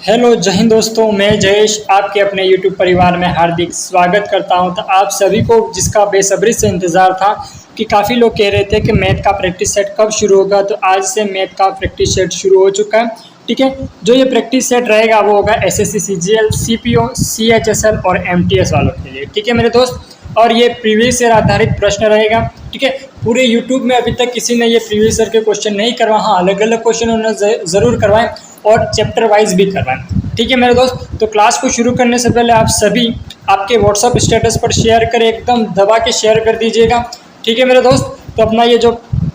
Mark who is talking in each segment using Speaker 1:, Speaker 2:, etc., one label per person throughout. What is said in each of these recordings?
Speaker 1: Hello जय हिंद दोस्तों, मैं जयेश आपके अपने यूट्यूब परिवार में हार्दिक स्वागत करता हूं। तो आप सभी को जिसका बेसब्री से इंतज़ार था कि काफ़ी लोग कह रहे थे कि मैथ का प्रैक्टिस सेट कब शुरू होगा, तो आज से मैथ का प्रैक्टिस सेट शुरू हो चुका है। ठीक है, जो ये प्रैक्टिस सेट रहेगा वो होगा एसएससी सीजीएल, सीपीओ, सीएचएसएल और एमटीएस वालों के लिए। ठीक है मेरे दोस्त, और ये प्रीवियस ईयर आधारित प्रश्न रहेगा। ठीक है, पूरे यूट्यूब में अभी तक किसी ने ये प्रीवियस ईयर के क्वेश्चन नहीं करवाए। हाँ, अलग अलग क्वेश्चन उन्होंने ज़रूर करवाएं और चैप्टर वाइज भी करवाएं। ठीक है मेरे दोस्त, तो क्लास को शुरू करने से पहले आप सभी आपके व्हाट्सअप स्टेटस पर शेयर करें, एकदम दबा के शेयर कर दीजिएगा। ठीक है मेरे दोस्त, तो अपना ये जो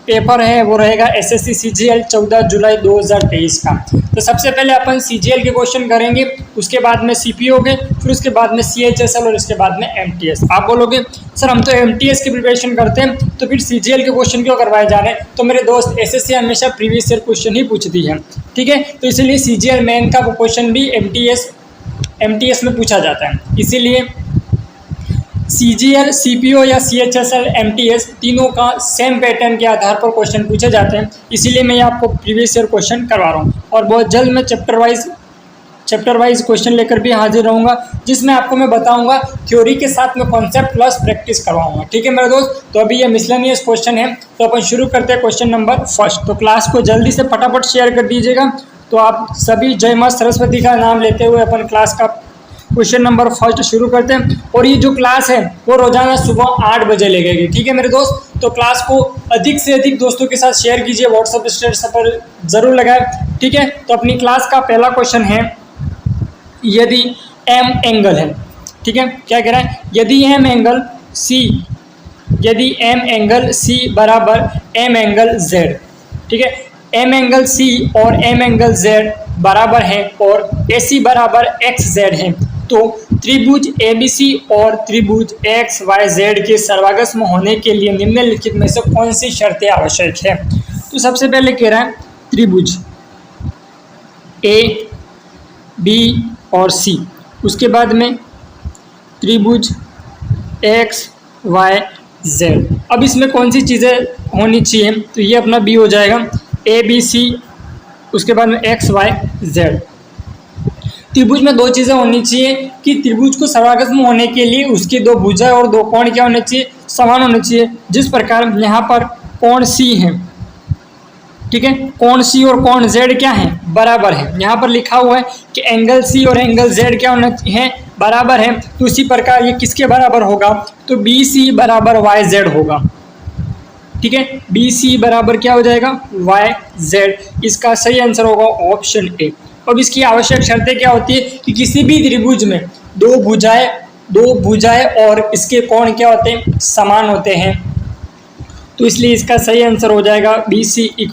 Speaker 1: पेपर है वो रहेगा एसएससी सीजीएल 14 जुलाई 2023 का। तो सबसे पहले अपन सीजीएल के क्वेश्चन करेंगे, उसके बाद में सीपीओ के, फिर उसके बाद में सीएचएसएल और इसके बाद में एमटीएस। आप बोलोगे सर हम तो एमटीएस की प्रिपरेशन करते हैं तो फिर सीजीएल के क्वेश्चन क्यों करवाए जा रहे हैं? तो मेरे दोस्त एसएससी हमेशा प्रीवियस ईयर क्वेश्चन ही पूछती है। ठीक है, तो इसीलिए सीजीएल मेन का क्वेश्चन भी एमटीएस में पूछा जाता है। इसीलिए सीजीएल, सीपीओ या सीएचएसएल, एमटीएस तीनों का सेम पैटर्न के आधार पर क्वेश्चन पूछे जाते हैं। इसीलिए मैं आपको प्रीवियस ईयर क्वेश्चन करवा रहा हूँ और बहुत जल्द मैं चैप्टर वाइज क्वेश्चन लेकर भी हाजिर रहूँगा, जिसमें आपको मैं बताऊँगा थ्योरी के साथ में कॉन्सेप्ट प्लस प्रैक्टिस करवाऊँगा। ठीक है मेरे दोस्त, तो अभी ये मिसलेनियस क्वेश्चन है, तो अपन शुरू करते हैं क्वेश्चन नंबर फर्स्ट। तो क्लास को जल्दी से फटाफट शेयर कर दीजिएगा। तो आप सभी जय माँ सरस्वती का नाम लेते हुए अपन क्लास का क्वेश्चन नंबर फर्स्ट शुरू करते हैं। और ये जो क्लास है वो रोजाना सुबह 8 बजे लगेगी। ठीक है मेरे दोस्त, तो क्लास को अधिक से अधिक दोस्तों के साथ शेयर कीजिए, व्हाट्सएप स्टेटस पर जरूर लगाएं। ठीक है, तो अपनी क्लास का पहला क्वेश्चन है, यदि एम एंगल है। ठीक है, क्या कह रहा है? यदि एम एंगल सी बराबर एम एंगल जेड। ठीक है, एम एंगल सी और एम एंगल जेड बराबर है और AC बराबर एक्स जेड है, तो त्रिभुज ABC और त्रिभुज XYZ के सर्वागस्म होने के लिए निम्नलिखित में से कौन सी शर्तें आवश्यक है? तो सबसे पहले कह रहा है त्रिभुज A, B और C, उसके बाद में त्रिभुज XYZ। अब इसमें कौन सी चीज़ें होनी चाहिए? तो ये अपना B हो जाएगा, ABC, उसके बाद में XYZ। त्रिभुज में दो चीज़ें होनी चाहिए कि त्रिभुज को सर्वागस्म होने के लिए उसकी दो भुजा और दो कोण क्या होने चाहिए? समान होने चाहिए। जिस प्रकार यहाँ पर कोण C है, ठीक है, कोण C और कोण Z क्या है? बराबर है। यहाँ पर लिखा हुआ है कि एंगल C और एंगल Z क्या होना है? बराबर है। तो इसी प्रकार ये किसके बराबर होगा? तो BC बराबर YZ होगा। ठीक है, BC बराबर क्या हो जाएगा? YZ। इसका सही आंसर होगा ऑप्शन ए। अब इसकी आवश्यक शर्तें क्या होती है कि किसी भी त्रिभुज में दो भुजाएं और इसके कोण क्या होते हैं? समान होते हैं। तो इसलिए इसका सही आंसर हो जाएगा BC =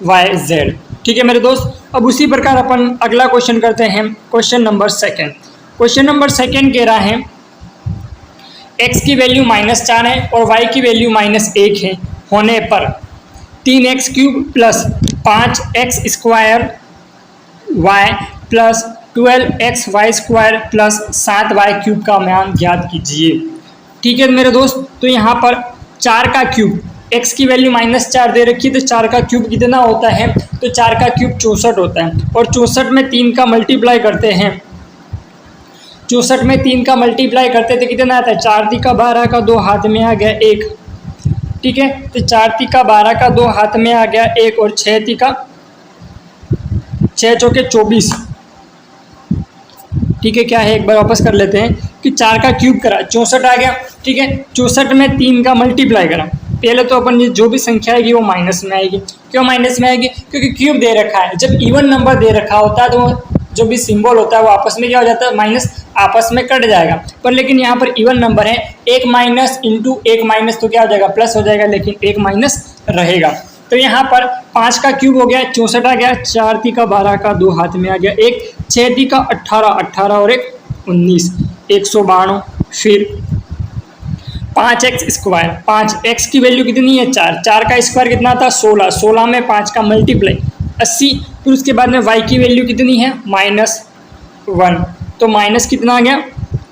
Speaker 1: YZ। ठीक है मेरे दोस्त, अब उसी प्रकार अपन अगला क्वेश्चन करते हैं, question number second. Question number second कह रहा है x की वैल्यू -4 है और y की वैल्यू -1 है होने पर 3x³ plus 5x² y plus 12xy² plus 7y³ का मान ज्ञात कीजिए। ठीक है मेरे दोस्त, तो यहाँ पर 4 का क्यूब, x की वैल्यू -4 दे रखी है तो 4 का क्यूब कितना होता है? तो 4 का क्यूब 64 होता है और 64 में 3 का मल्टीप्लाई करते हैं। 64 में 3 का मल्टीप्लाई करते थे कितना आता है? 4 × 12 का 2 हाथ में आ गया 1। ठीक है, तो 4 × 12 का 2 हाथ में आ गया 1 और 6 चौके 24। ठीक है, क्या है एक बार वापस कर लेते हैं कि 4 का क्यूब करा 64 आ गया। ठीक है, 64 में 3 का मल्टीप्लाई करा। पहले तो अपन ये जो भी संख्या आएगी वो माइनस में आएगी। क्यों माइनस में आएगी? क्योंकि क्यूब दे रखा है। जब इवन नंबर दे रखा होता है तो जो भी सिंबल होता है वो आपस में क्या हो जाता है? माइनस आपस में कट जाएगा। पर लेकिन यहाँ पर इवन नंबर है, 1 माइनस इंटू 1 माइनस तो क्या हो जाएगा? प्लस हो जाएगा, लेकिन 1 माइनस रहेगा। तो यहाँ पर 5 का क्यूब हो गया 64 आ गया, 4 × 12 का 2 हाथ में आ गया 1, 6 × 18 18 और 1 19, 192। फिर 5x², 5x की वैल्यू कितनी है? 4, 4 का स्क्वायर कितना था? 16, 16 में 5 का मल्टीप्लाई 80। फिर उसके बाद में y की वैल्यू कितनी है? -1, तो माइनस कितना आ गया?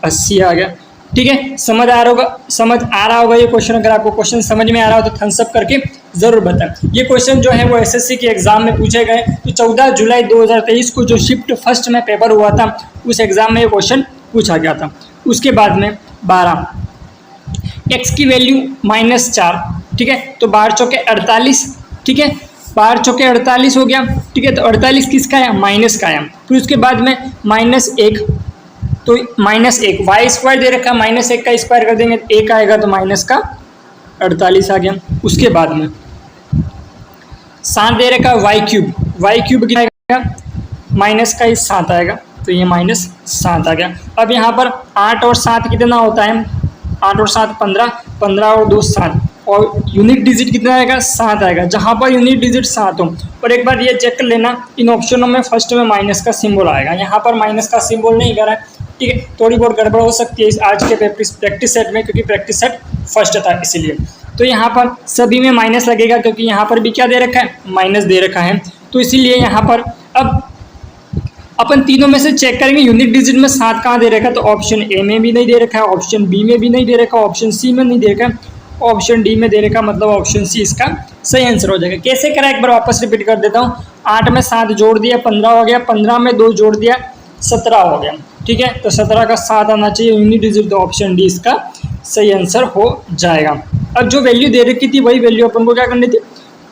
Speaker 1: 80 आ गया। ठीक है, समझ आ रहा होगा ये क्वेश्चन। अगर आपको क्वेश्चन समझ में आ रहा हो तो थम्स अप करके जरूर बताएं। ये क्वेश्चन जो है वो एसएससी के एग्जाम में पूछे गए। तो 14 जुलाई 2023 को जो शिफ्ट फर्स्ट में पेपर हुआ था उस एग्जाम में ये क्वेश्चन पूछा गया था। उसके बाद में 12 x की वैल्यू -4, ठीक है, तो 12 चौके 48, ठीक है, 12 चौके 48 हो गया, ठीक है, तो 48 किसका है, माइनस का है। फिर उसके बाद में -1, तो -1 वाई स्क्वायर दे रखा है, -1 का स्क्वायर कर देंगे तो 1 आएगा, तो माइनस का 48 आ गया। उसके बाद में 7 दे रखा है वाई क्यूब कितना आएगा, माइनस का 7 आएगा, तो ये -7 आ गया। अब यहाँ पर 8 और 7 कितना होता है, 8 और 7 15, 15 और 2 7, और यूनिट डिजिट कितना आएगा, 7 आएगा। जहाँ पर यूनिट डिजिट 7 हो, और एक बार ये चेक कर लेना इन ऑप्शनों में फर्स्ट में माइनस का सिंबल आएगा, यहाँ पर माइनस का सिंबल नहीं करा है, ठीक है, थोड़ी बहुत गड़बड़ हो सकती है इस आज के प्रैक्टिस सेट में, क्योंकि प्रैक्टिस सेट फर्स्ट था इसलिए। तो यहाँ पर सभी में माइनस लगेगा, क्योंकि यहाँ पर भी क्या दे रखा है, माइनस दे रखा है, तो इसीलिए यहाँ पर अब अपन तीनों में से चेक करेंगे यूनिट डिजिट में 7 कहाँ दे रखा है, तो ऑप्शन ए में भी नहीं दे रखा है, ऑप्शन बी में भी नहीं दे रखा, ऑप्शन सी में नहीं दे रखा, ऑप्शन डी में दे रखा, मतलब ऑप्शन सी इसका सही आंसर हो जाएगा। कैसे करा एक बार वापस रिपीट कर देता हूँ। 8 में 7 जोड़ दिया 15 हो गया, 15 में 2 जोड़ दिया 17 हो गया, ठीक है, तो 17 का 7 आना चाहिए यूनिट डिजिट, तो ऑप्शन डी इसका सही आंसर हो जाएगा। अब जो वैल्यू दे रखी थी वही वैल्यू अपन को क्या करनी थी,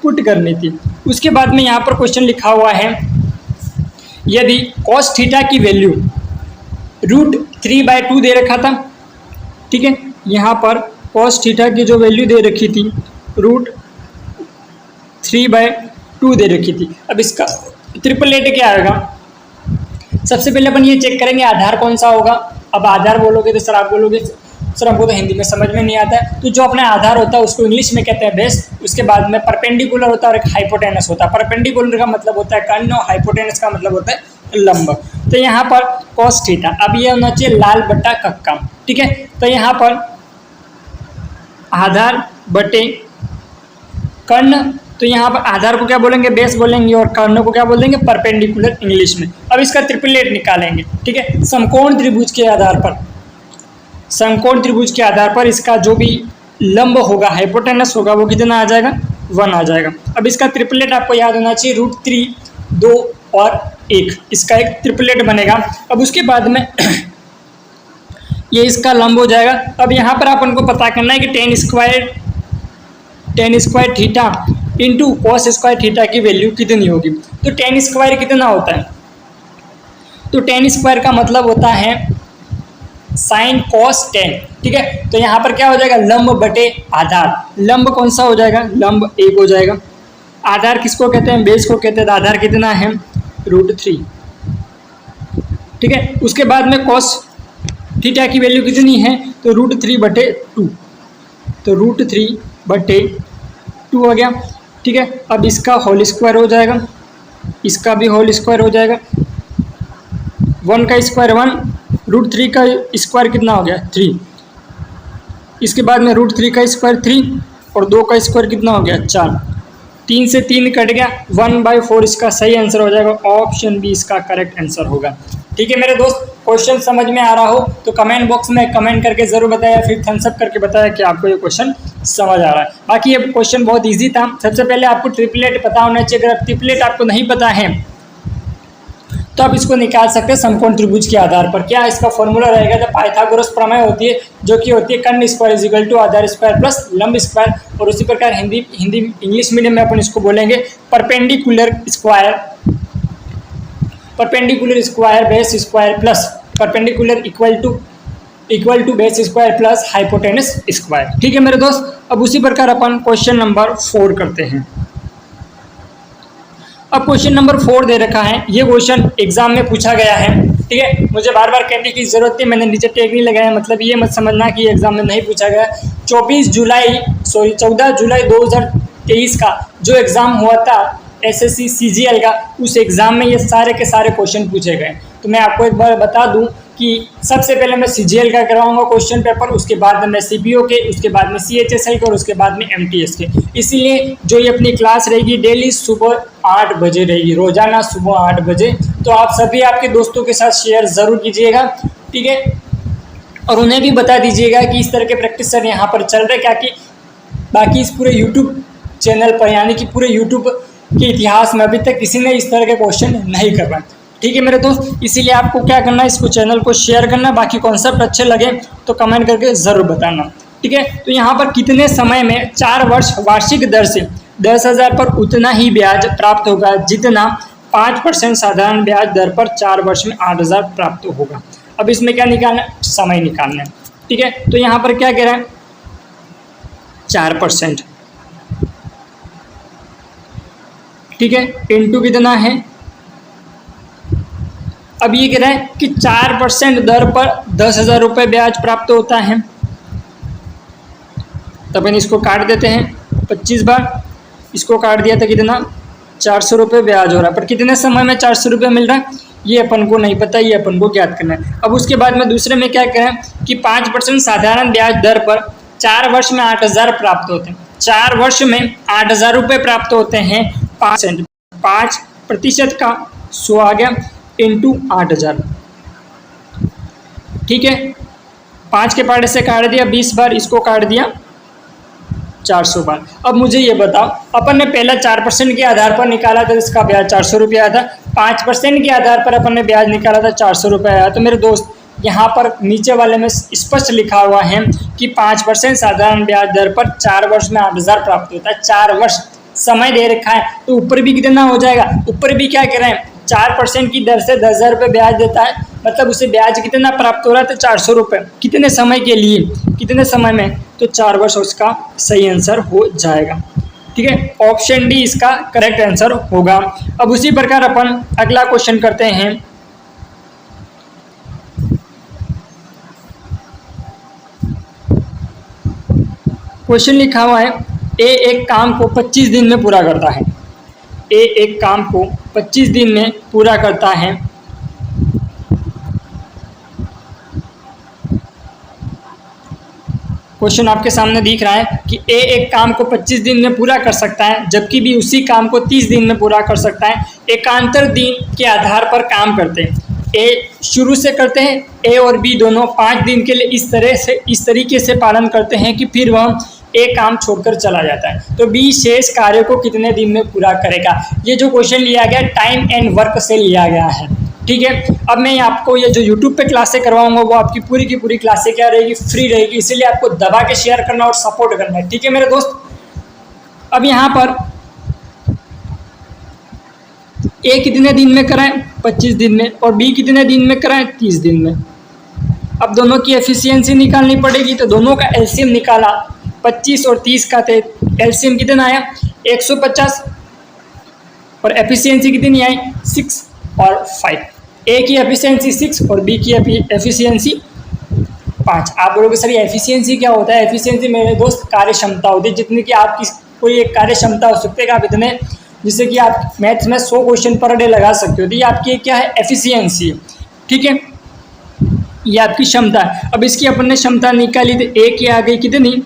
Speaker 1: पुट करनी थी। उसके बाद में यहाँ पर क्वेश्चन लिखा हुआ है, यदि cos थीटा की वैल्यू √3/2 दे रखा था, ठीक है, यहाँ पर cos थीटा की जो वैल्यू दे रखी थी √3/2 दे रखी थी। अब इसका ट्रिपलेट क्या आएगा, सबसे पहले अपन ये चेक करेंगे आधार कौन सा होगा। अब आधार बोलोगे तो सर आप बोलोगे सर हमको तो हिंदी में समझ में नहीं आता है, तो जो अपना आधार होता है उसको इंग्लिश में कहते हैं बेस। उसके बाद में परपेंडिकुलर होता है और एक हाइपोटेनस होता है। परपेंडिकुलर का मतलब होता है कर्ण और हाइपोटेनस का मतलब होता है लंब। तो यहाँ पर cos थीटा, अब ये होना चाहिए लाल बट्टा कक्का, ठीक है, तो यहाँ पर आधार बटे कर्ण, तो यहाँ पर आधार को क्या बोलेंगे, बेस बोलेंगे, और कर्ण को क्या बोलेंगे, परपेंडिकुलर इंग्लिश में। अब इसका ट्रिपलेट निकालेंगे, ठीक है, समकोण त्रिभुज के आधार पर, समकोण त्रिभुज के आधार पर इसका जो भी लंब होगा, हाइपोटेनस होगा, वो कितना आ जाएगा, 1 आ जाएगा। अब इसका ट्रिपलेट आपको याद होना चाहिए √3, 2 और 1, इसका एक ट्रिपलेट बनेगा। अब उसके बाद में ये इसका लंब हो जाएगा। अब यहाँ पर अपन को पता करना है कि tan square theta into cos square theta की वैल्यू कितनी होगी। तो tan स्क्वायर कितना होता है, तो tan स्क्वायर का मतलब होता है sin cos tan, ठीक है, तो यहाँ पर क्या हो जाएगा, लंब बटे आधार। लंब कौन सा हो जाएगा, लंब 1 हो जाएगा। आधार किसको कहते हैं, बेस को कहते हैं, तो आधार कितना है, √3, ठीक है। उसके बाद में cos थीटा की वैल्यू कितनी है, तो √3/2, तो √3/2 हो गया, ठीक है। अब इसका होल स्क्वायर हो जाएगा, इसका भी होल स्क्वायर हो जाएगा, 1 का स्क्वायर 1, √3 का स्क्वायर कितना हो गया, 3, इसके बाद में √3 का स्क्वायर 3, और 2 का स्क्वायर कितना हो गया, 4, 3 से 3 कट गया, 1/4 इसका सही आंसर हो जाएगा। ऑप्शन बी इसका करेक्ट आंसर होगा। ठीक है मेरे दोस्त, क्वेश्चन समझ में आ रहा हो तो कमेंट बॉक्स में कमेंट करके जरूर बताया, फिर थम्स अप करके बताया कि आपको ये क्वेश्चन समझ आ रहा है। बाकी ये क्वेश्चन बहुत इजी था। सबसे पहले आपको ट्रिपलेट पता होना चाहिए। अगर ट्रिपलेट आपको नहीं पता है तो आप इसको निकाल सकते हैं समकोण त्रिभुज के आधार पर। क्या इसका फॉर्मूला रहेगा, जब पाइथागोरस प्रमेय होती है, जो कि होती है कर्ण स्क्वायर इज इक्वल टू आधार स्क्वायर प्लस लंब स्क्वायर, और उसी प्रकार हिंदी इंग्लिश मीडियम में अपन इसको बोलेंगे perpendicular square base square plus perpendicular equal to base square plus hypotenuse square. ठीक है मेरे दोस्त, अब उसी प्रकार अपन क्वेश्चन नंबर 4 करते हैं। अब क्वेश्चन नंबर 4 दे रखा है, ये क्वेश्चन एग्जाम में पूछा गया है। ठीक है, मुझे बार बार कहने की जरूरत है, मैंने नीचे टैग नहीं लगाया, मतलब ये मत समझना कि एग्जाम में नहीं पूछा गया। 14 जुलाई 2023 का जो एग्जाम हुआ था SSC CGL का, उस एग्जाम में ये सारे के सारे क्वेश्चन पूछे गए। तो मैं आपको एक बार बता दूं कि सबसे पहले मैं CGL का करवाऊंगा क्वेश्चन पेपर, उसके बाद में मैं CPO के, उसके बाद में CHSI के, और उसके बाद में MTS के। इसलिए जो ये अपनी क्लास रहेगी डेली सुबह 8 बजे रहेगी, रोजाना सुबह 8 बजे। तो आप सभी आपके दोस्तों के साथ शेयर जरूर कीजिएगा। ठीक है, और उन्हें भी बता दीजिएगा कि इस तरह के प्रैक्टिस सर यहाँ पर चल रहे क्या कि बाकी इस पूरे यूट्यूब चैनल पर यानी कि पूरे यूट्यूब के इतिहास में अभी तक किसी ने इस तरह के क्वेश्चन नहीं करवाए। ठीक है मेरे दोस्त, इसीलिए आपको क्या करना है, इसको चैनल को शेयर करना, बाकी कॉन्सेप्ट अच्छे लगे तो कमेंट करके ज़रूर बताना। ठीक है, तो यहाँ पर कितने समय में 4 वर्ष वार्षिक दर से 10,000 पर उतना ही ब्याज प्राप्त होगा जितना 5% साधारण ब्याज दर पर 4 वर्ष में 8,000 प्राप्त होगा। अब इसमें क्या निकालना है, समय निकालना है। ठीक है, तो यहाँ पर क्या कह रहा है 4%। ठीक है, इंटू कितना है, अब ये कह रहा है कि 4% दर पर 10,000 रुपये ब्याज प्राप्त होता है। तो अपन इसको काट देते हैं 25 बार, इसको काट दिया था कितना 400 रुपये ब्याज हो रहा है, पर कितने समय में 400 रुपये मिल रहा है ये अपन को नहीं पता, ये अपन को ज्ञात करना है। अब उसके बाद में दूसरे में क्या करें कि 5% साधारण ब्याज दर पर 4 वर्ष में 8,000 प्राप्त होते हैं। 4 वर्ष में 8,000 रुपये प्राप्त होते हैं। 5% का 100 आ गया इंटू 8,000। ठीक है, 5 के पार्ट से काट दिया 20 बार, इसको काट दिया 400 बार। अब मुझे ये बताओ, अपन ने पहला 4% के आधार पर निकाला था, इसका ब्याज 400 रुपये आया था। 5% के आधार पर अपन ने ब्याज निकाला था 400 रुपये आया। तो मेरे दोस्त यहाँ पर नीचे वाले में स्पष्ट लिखा हुआ है कि 5% साधारण ब्याज दर पर 4 वर्ष में 8,000 प्राप्त होता है। 4 वर्ष समय दे रखा है, तो ऊपर भी कितना हो जाएगा, ऊपर भी क्या कह रहे हैं 4% की दर से 10,000 रुपये ब्याज देता है, मतलब उसे ब्याज कितना प्राप्त हो रहा है, तो 400 रुपये। कितने समय के लिए, कितने समय में, तो 4 वर्ष उसका सही आंसर हो जाएगा। ठीक है, ऑप्शन डी इसका करेक्ट आंसर होगा। अब उसी प्रकार अपन अगला क्वेश्चन करते हैं। क्वेश्चन लिखा हुआ है ए एक काम को 25 दिन में पूरा करता है। ए एक काम को 25 दिन में पूरा करता है। क्वेश्चन आपके सामने दिख रहा है कि ए एक काम को 25 दिन में पूरा कर सकता है, जबकि बी उसी काम को 30 दिन में पूरा कर सकता है। एकांतर दिन के आधार पर काम करते हैं। ए शुरू से करते हैं, ए और बी दोनों 5 दिन के लिए इस तरीके से पालन करते हैं कि फिर वह ए काम छोड़कर चला जाता है। तो बी शेष कार्य को कितने दिन में पूरा करेगा। ये जो क्वेश्चन लिया गया टाइम एंड वर्क से लिया गया है। ठीक है, अब मैं आपको ये जो यूट्यूब पे क्लासें करवाऊंगा वो आपकी पूरी की पूरी क्लासें क्या रहेगी, फ्री रहेगी, इसीलिए आपको दबा के शेयर करना और सपोर्ट करना है। ठीक है मेरे दोस्त, अब यहाँ पर ए कितने दिन में कराएं, 25 दिन में, और बी कितने दिन में कराएं, 30 दिन में। अब दोनों की एफिशिएंसी निकालनी पड़ेगी, तो दोनों का एलसीएम निकाला, 25 और 30 का थे, एलसीएम कितना आया 150, और एफिशिएंसी कितनी आई 6 और 5। ए की एफिशिएंसी 6 और बी की एफिशिएंसी 5। आप बोलोगे सर ये एफिशिएंसी क्या होता है। एफिशिएंसी मेरे दोस्त कार्य क्षमता होती है, जितनी कि आपकी कोई एक कार्य क्षमता हो सकती है कि आप इतने, जिससे कि आप मैथ्स में 100 क्वेश्चन पर डे लगा सकते हो, तो ये आपकी क्या है एफिशिएंसी है। ठीक है, ये आपकी क्षमता है। अब इसकी अपन ने क्षमता निकाली, तो ए की आ गई कितनी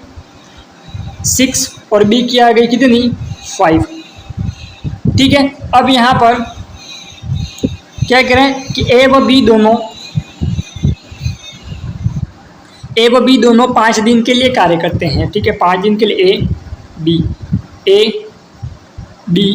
Speaker 1: 6 और बी की आ गई कितनी 5। ठीक है, अब यहाँ पर क्या करें कि ए व बी दोनों 5 दिन के लिए कार्य करते हैं। ठीक है, 5 दिन के लिए ए बी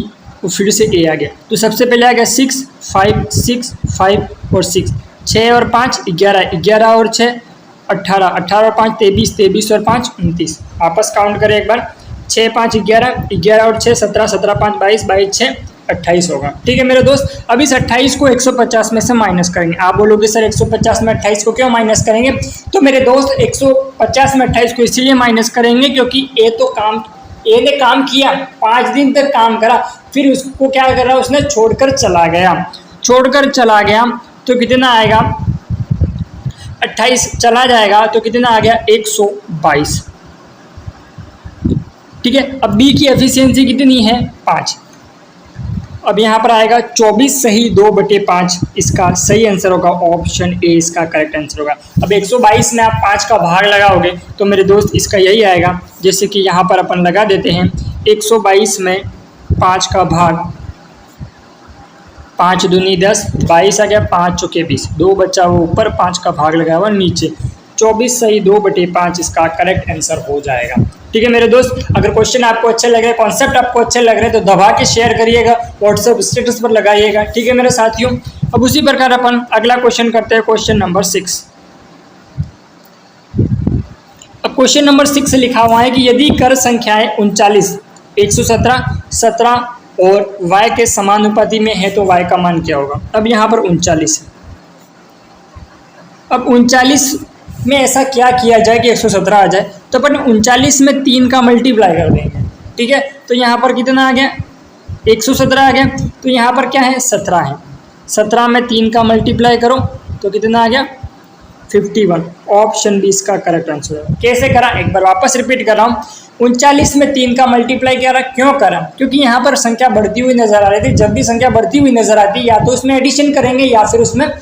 Speaker 1: और फिर से ए आ गया, तो सबसे पहले आ गया 6 5 और 6, 6 और 5 11, 11 और 6 18, 18 और 5 23, 23 और 5 29। आपस काउंट करें एक बार, 6 5 11, 11 और 6 17, 17 5 22, 22 6 28 होगा। ठीक है मेरे दोस्त, अब इस 28 को 150 में से माइनस करेंगे। आप बोलोगे सर 150 में 28 को क्यों माइनस करेंगे, तो मेरे दोस्त 150 में 28 को इसीलिए माइनस करेंगे क्योंकि ए ने काम किया, 5 दिन तक काम करा, फिर उसको क्या कर रहा है, उसने छोड़कर चला गया, तो कितना आएगा 28 चला जाएगा तो कितना आ गया 122। ठीक है, अब बी की एफिशिएंसी कितनी है 5। अब यहाँ पर आएगा 24 सही 2/5, इसका सही आंसर होगा ऑप्शन ए, इसका करेक्ट आंसर होगा। अब 122 में आप 5 का भाग लगाओगे तो मेरे दोस्त इसका यही आएगा, जैसे कि यहाँ पर अपन लगा देते हैं 122 में 5 का भाग, 5 दूनी 10, 22 आ गया, 5 चौके 20, 2 बच्चा वो ऊपर, 5 का भाग लगा हुआ नीचे, 24 सही 2/5 इसका करेक्ट आंसर हो जाएगा। ठीक है मेरे दोस्त, अगर क्वेश्चन आपको अच्छे लग रहे, कॉन्सेप्ट आपको अच्छे लग रहे हैं तो दबा के शेयर करिएगा, व्हाट्सएप स्टेटस पर लगाइएगा। ठीक है मेरे साथियों, अब उसी प्रकार अपन अगला क्वेश्चन करते हैं, क्वेश्चन नंबर 6। अब क्वेश्चन नंबर 6 लिखा हुआ है कि यदि कर संख्याएं 39, 117, 17 और y के समानुपाती में है तो y का मान क्या होगा। अब यहाँ पर 39 है। अब 39 में ऐसा क्या किया जाए कि 117 आ जाए, तो अपन 39 में 3 का मल्टीप्लाई कर देंगे। ठीक है, तो यहाँ पर कितना आ गया, 117 आ गया, तो यहाँ पर क्या है 17 है। 17 में 3 का मल्टीप्लाई करो तो कितना आ गया 51। ऑप्शन बी इसका करेक्ट आंसर है। कैसे करा, एक बार वापस रिपीट कर रहा हूँ। 39 में 3 का मल्टीप्लाई करा, क्यों करा, क्योंकि यहाँ पर संख्या बढ़ती हुई नजर आ रही थी। जब भी संख्या बढ़ती हुई नजर आती है या तो उसमें एडिशन करेंगे या फिर उसमें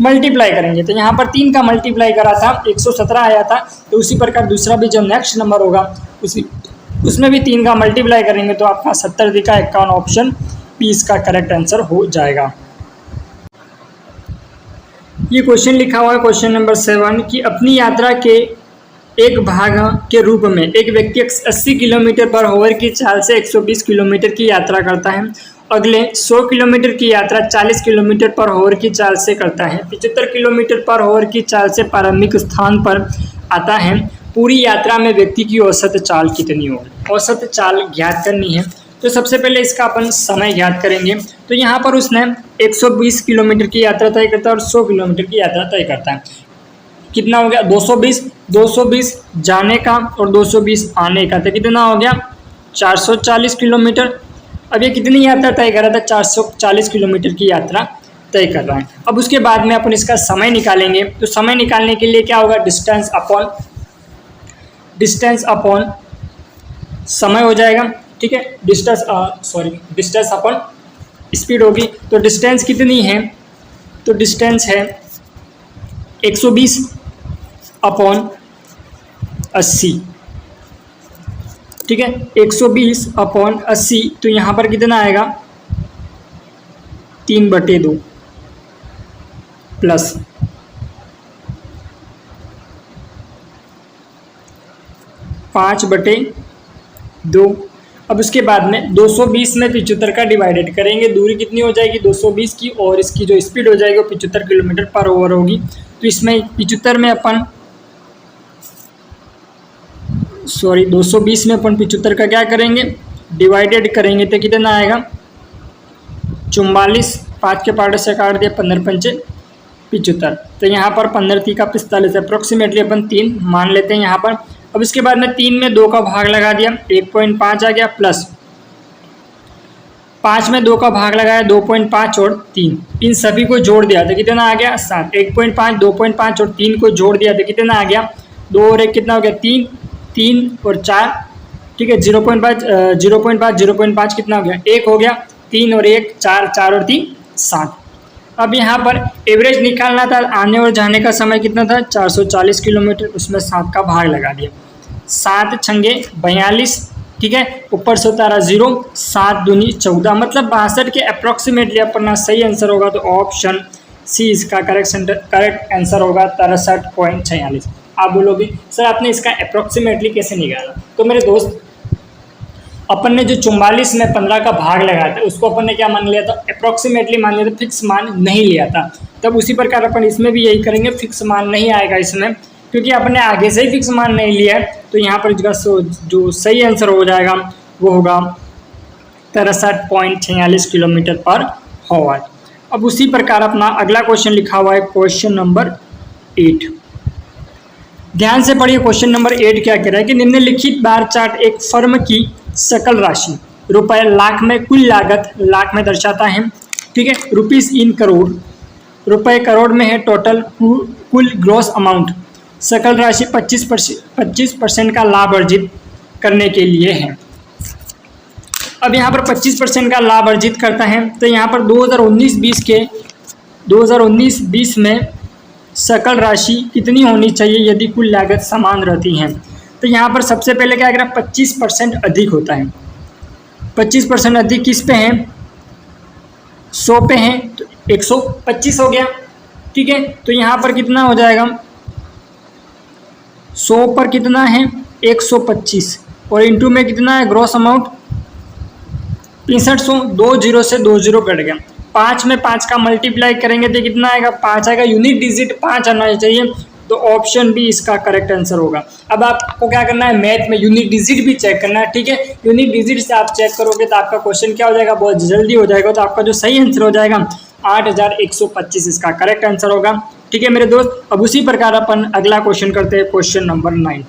Speaker 1: मल्टीप्लाई करेंगे। तो यहाँ पर 3 का मल्टीप्लाई करा था, 117 आया था। तो उसी प्रकार दूसरा भी जो नेक्स्ट नंबर होगा उसमें भी 3 का मल्टीप्लाई करेंगे तो आपका 70 दिखा 51। ऑप्शन बी इसका करेक्ट आंसर हो जाएगा। ये क्वेश्चन लिखा हुआ है क्वेश्चन नंबर 7 कि अपनी यात्रा के एक भाग के रूप में एक व्यक्ति 80 किलोमीटर पर आवर की चाल से 120 किलोमीटर की यात्रा करता है। अगले 100 किलोमीटर की यात्रा 40 किलोमीटर पर आवर की चाल से करता है। 75 किलोमीटर पर आवर की चाल से प्रारंभिक स्थान पर आता है। पूरी यात्रा में व्यक्ति की औसत चाल कितनी होगी। औसत चाल ज्ञात करनी है, तो सबसे पहले इसका अपन समय ज्ञात करेंगे। तो यहाँ पर उसने 120 किलोमीटर की यात्रा तय करता है और 100 किलोमीटर की यात्रा तय करता है। कितना हो गया 220 जाने का और 220 आने का, तो कितना हो गया 440 किलोमीटर। अब ये कितनी यात्रा तय कर रहा था, 440 किलोमीटर की यात्रा तय कर रहा है। अब उसके बाद में अपन इसका समय निकालेंगे। तो समय निकालने के लिए क्या होगा, डिस्टेंस अपॉन समय हो जाएगा। ठीक है, डिस्टेंस अपॉन स्पीड होगी। तो डिस्टेंस कितनी है, तो डिस्टेंस है 120 अपॉन 80। ठीक है, 120 अपॉन 80, तो यहाँ पर कितना आएगा 3/2 प्लस 5/2। अब उसके बाद में 220 में 75 का डिवाइडेड करेंगे। दूरी कितनी हो जाएगी 220 की, और इसकी जो स्पीड हो जाएगी वो 75 किलोमीटर पर आवर होगी। तो इसमें 75 में अपन 220 में अपन 75 का क्या करेंगे, डिवाइडेड करेंगे तो कितना आएगा 44। 5 के पार्ट से काट दिया, 15×5 = 75। तो यहाँ पर 15×3 = 45, अप्रोक्सीमेटली अपन 3 मान लेते हैं यहाँ पर। अब इसके बाद में 3 में 2 का भाग लगा दिया, 1.5 आ गया, प्लस 5 में 2 का भाग लगाया, 2.5 और 3, इन सभी को जोड़ दिया तो कितना आ गया 7। 1.5, 2.5 और 3 को जोड़ दिया तो कितना आ गया 2 और 1 कितना हो गया 3, 3 और 4। ठीक है, 0.5 कितना हो गया 1 हो गया, 3 और 1 4, 4 और 3 7। अब यहाँ पर एवरेज निकालना था, आने और जाने का समय कितना था 440 किलोमीटर, उसमें 7 का भाग लगा दिया, 7 छंगे 42। ठीक है, ऊपर से उतारा 0, 7 दूनी 14, मतलब 62 के अप्रोक्सीमेटली अपना सही आंसर होगा। तो ऑप्शन सी इसका करेक्ट आंसर होगा 63.46। आप बोलोगे सर आपने इसका अप्रोक्सीमेटली कैसे निकाला। तो मेरे दोस्त अपन ने जो 44 में 15 का भाग लगाया था उसको अपन ने क्या मान लिया था, अप्रोक्सीमेटली मान लिया था, फिक्स मान नहीं लिया था। तब उसी प्रकार अपन इसमें भी यही करेंगे, फिक्स मान नहीं आएगा इसमें, क्योंकि अपन ने आगे से ही फिक्स मान नहीं लिया है। तो यहाँ पर जो सही आंसर हो जाएगा वो होगा 63.46 किलोमीटर पर आवर। अब उसी प्रकार अपना अगला क्वेश्चन लिखा हुआ है क्वेश्चन नंबर 8। ध्यान से पढ़िए, क्वेश्चन नंबर 8 क्या कह रहा है कि निम्नलिखित बार चार्ट एक फर्म की सकल राशि रुपए लाख में कुल लागत लाख में दर्शाता है। ठीक है, रुपीस इन करोड़, रुपए करोड़ में है, टोटल कुल ग्रॉस अमाउंट सकल राशि 25% का लाभ अर्जित करने के लिए है। अब यहाँ पर 25% का लाभ अर्जित करता है, तो यहाँ पर 2019-20 में सकल राशि कितनी होनी चाहिए यदि कुल लागत समान रहती है। तो यहाँ पर सबसे पहले क्या करें, 25% अधिक होता है। 25% अधिक किस पे है, 100 पे है, तो 125 हो गया। ठीक है, तो यहाँ पर कितना हो जाएगा 100 पर कितना है 125 और इंटू में कितना है ग्रॉस अमाउंट 6500, 2 जीरो से 2 जीरो कट गया। 5 में 5 का मल्टीप्लाई करेंगे तो कितना आएगा 5 आएगा। यूनिट डिजिट 5 आना चाहिए, तो ऑप्शन बी इसका करेक्ट आंसर होगा। अब आपको क्या करना है, मैथ में यूनिट डिजिट भी चेक करना है, ठीक है। यूनिट डिजिट से आप चेक करोगे तो आपका क्वेश्चन क्या हो जाएगा, बहुत जल्दी हो जाएगा। तो आपका जो सही आंसर हो जाएगा 8125 इसका करेक्ट आंसर होगा, ठीक है मेरे दोस्त। अब उसी प्रकार अपन अगला क्वेश्चन करते हैं, क्वेश्चन नंबर 9।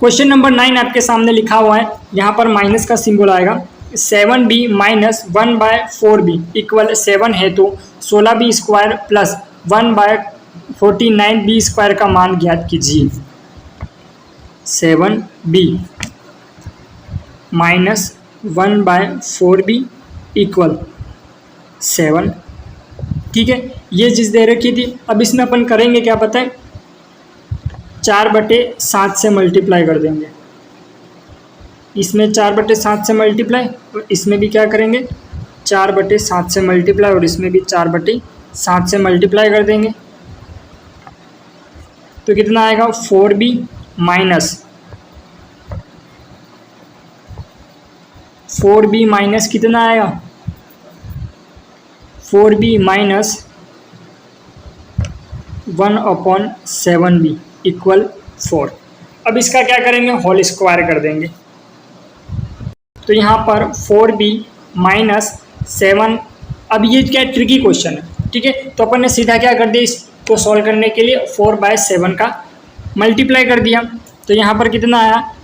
Speaker 1: क्वेश्चन नंबर 9 आपके सामने लिखा हुआ है, यहाँ पर माइनस का सिंबल आएगा। 7b माइनस 1/4b इक्वल 7 है तो 16b square plus 1/49b square का मान ज्ञात कीजिए। 7b माइनस 1/4b इक्वल 7, ठीक है। ये चीज़ दे रखी थी। अब इसमें अपन करेंगे क्या पता है, 4/7 से मल्टीप्लाई कर देंगे। इसमें 4/7 से मल्टीप्लाई और इसमें भी क्या करेंगे 4/7 से मल्टीप्लाई और इसमें भी 4/7 से मल्टीप्लाई कर देंगे। तो कितना आएगा 4b माइनस 4b माइनस कितना आएगा 4b माइनस 1/7b इक्वल 4। अब इसका क्या करेंगे, होल स्क्वायर कर देंगे। तो यहाँ पर 4b माइनस 7, अब ये क्या ट्रिकी क्वेश्चन है, ठीक है। तो अपन ने सीधा क्या कर दिया, इसको सॉल्व करने के लिए 4/7 का मल्टीप्लाई कर दिया। तो यहाँ पर कितना आया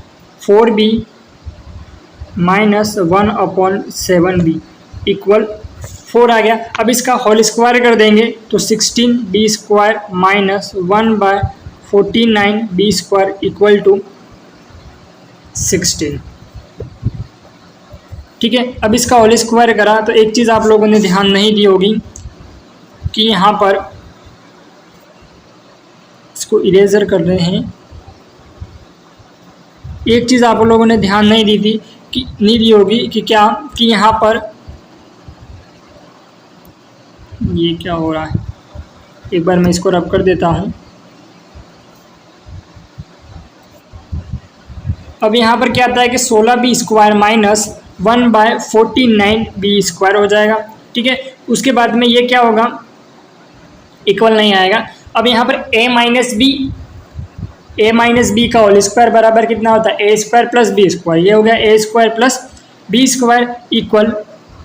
Speaker 1: 4b माइनस 1/7b इक्वल 4 आ गया। अब इसका होल स्क्वायर कर देंगे तो 16b square minus 1/49b square equal to 16, ठीक है। अब इसका होल स्क्वायर करा तो एक चीज़ आप लोगों ने ध्यान नहीं दी होगी कि यहाँ पर इसको इरेजर कर रहे हैं। एक चीज़ आप लोगों ने ध्यान नहीं दी थी कि नहीं दी होगी कि क्या कि यहाँ पर ये क्या हो रहा है, एक बार मैं इसको रब कर देता हूँ। अब यहाँ पर क्या आता है कि 16b square minus 1/49b square हो जाएगा, ठीक है। उसके बाद में ये क्या होगा, इक्वल नहीं आएगा। अब यहाँ पर a माइनस बी का होल स्क्वायर बराबर कितना होता है a square plus b square. ये हो गया a square plus b square equal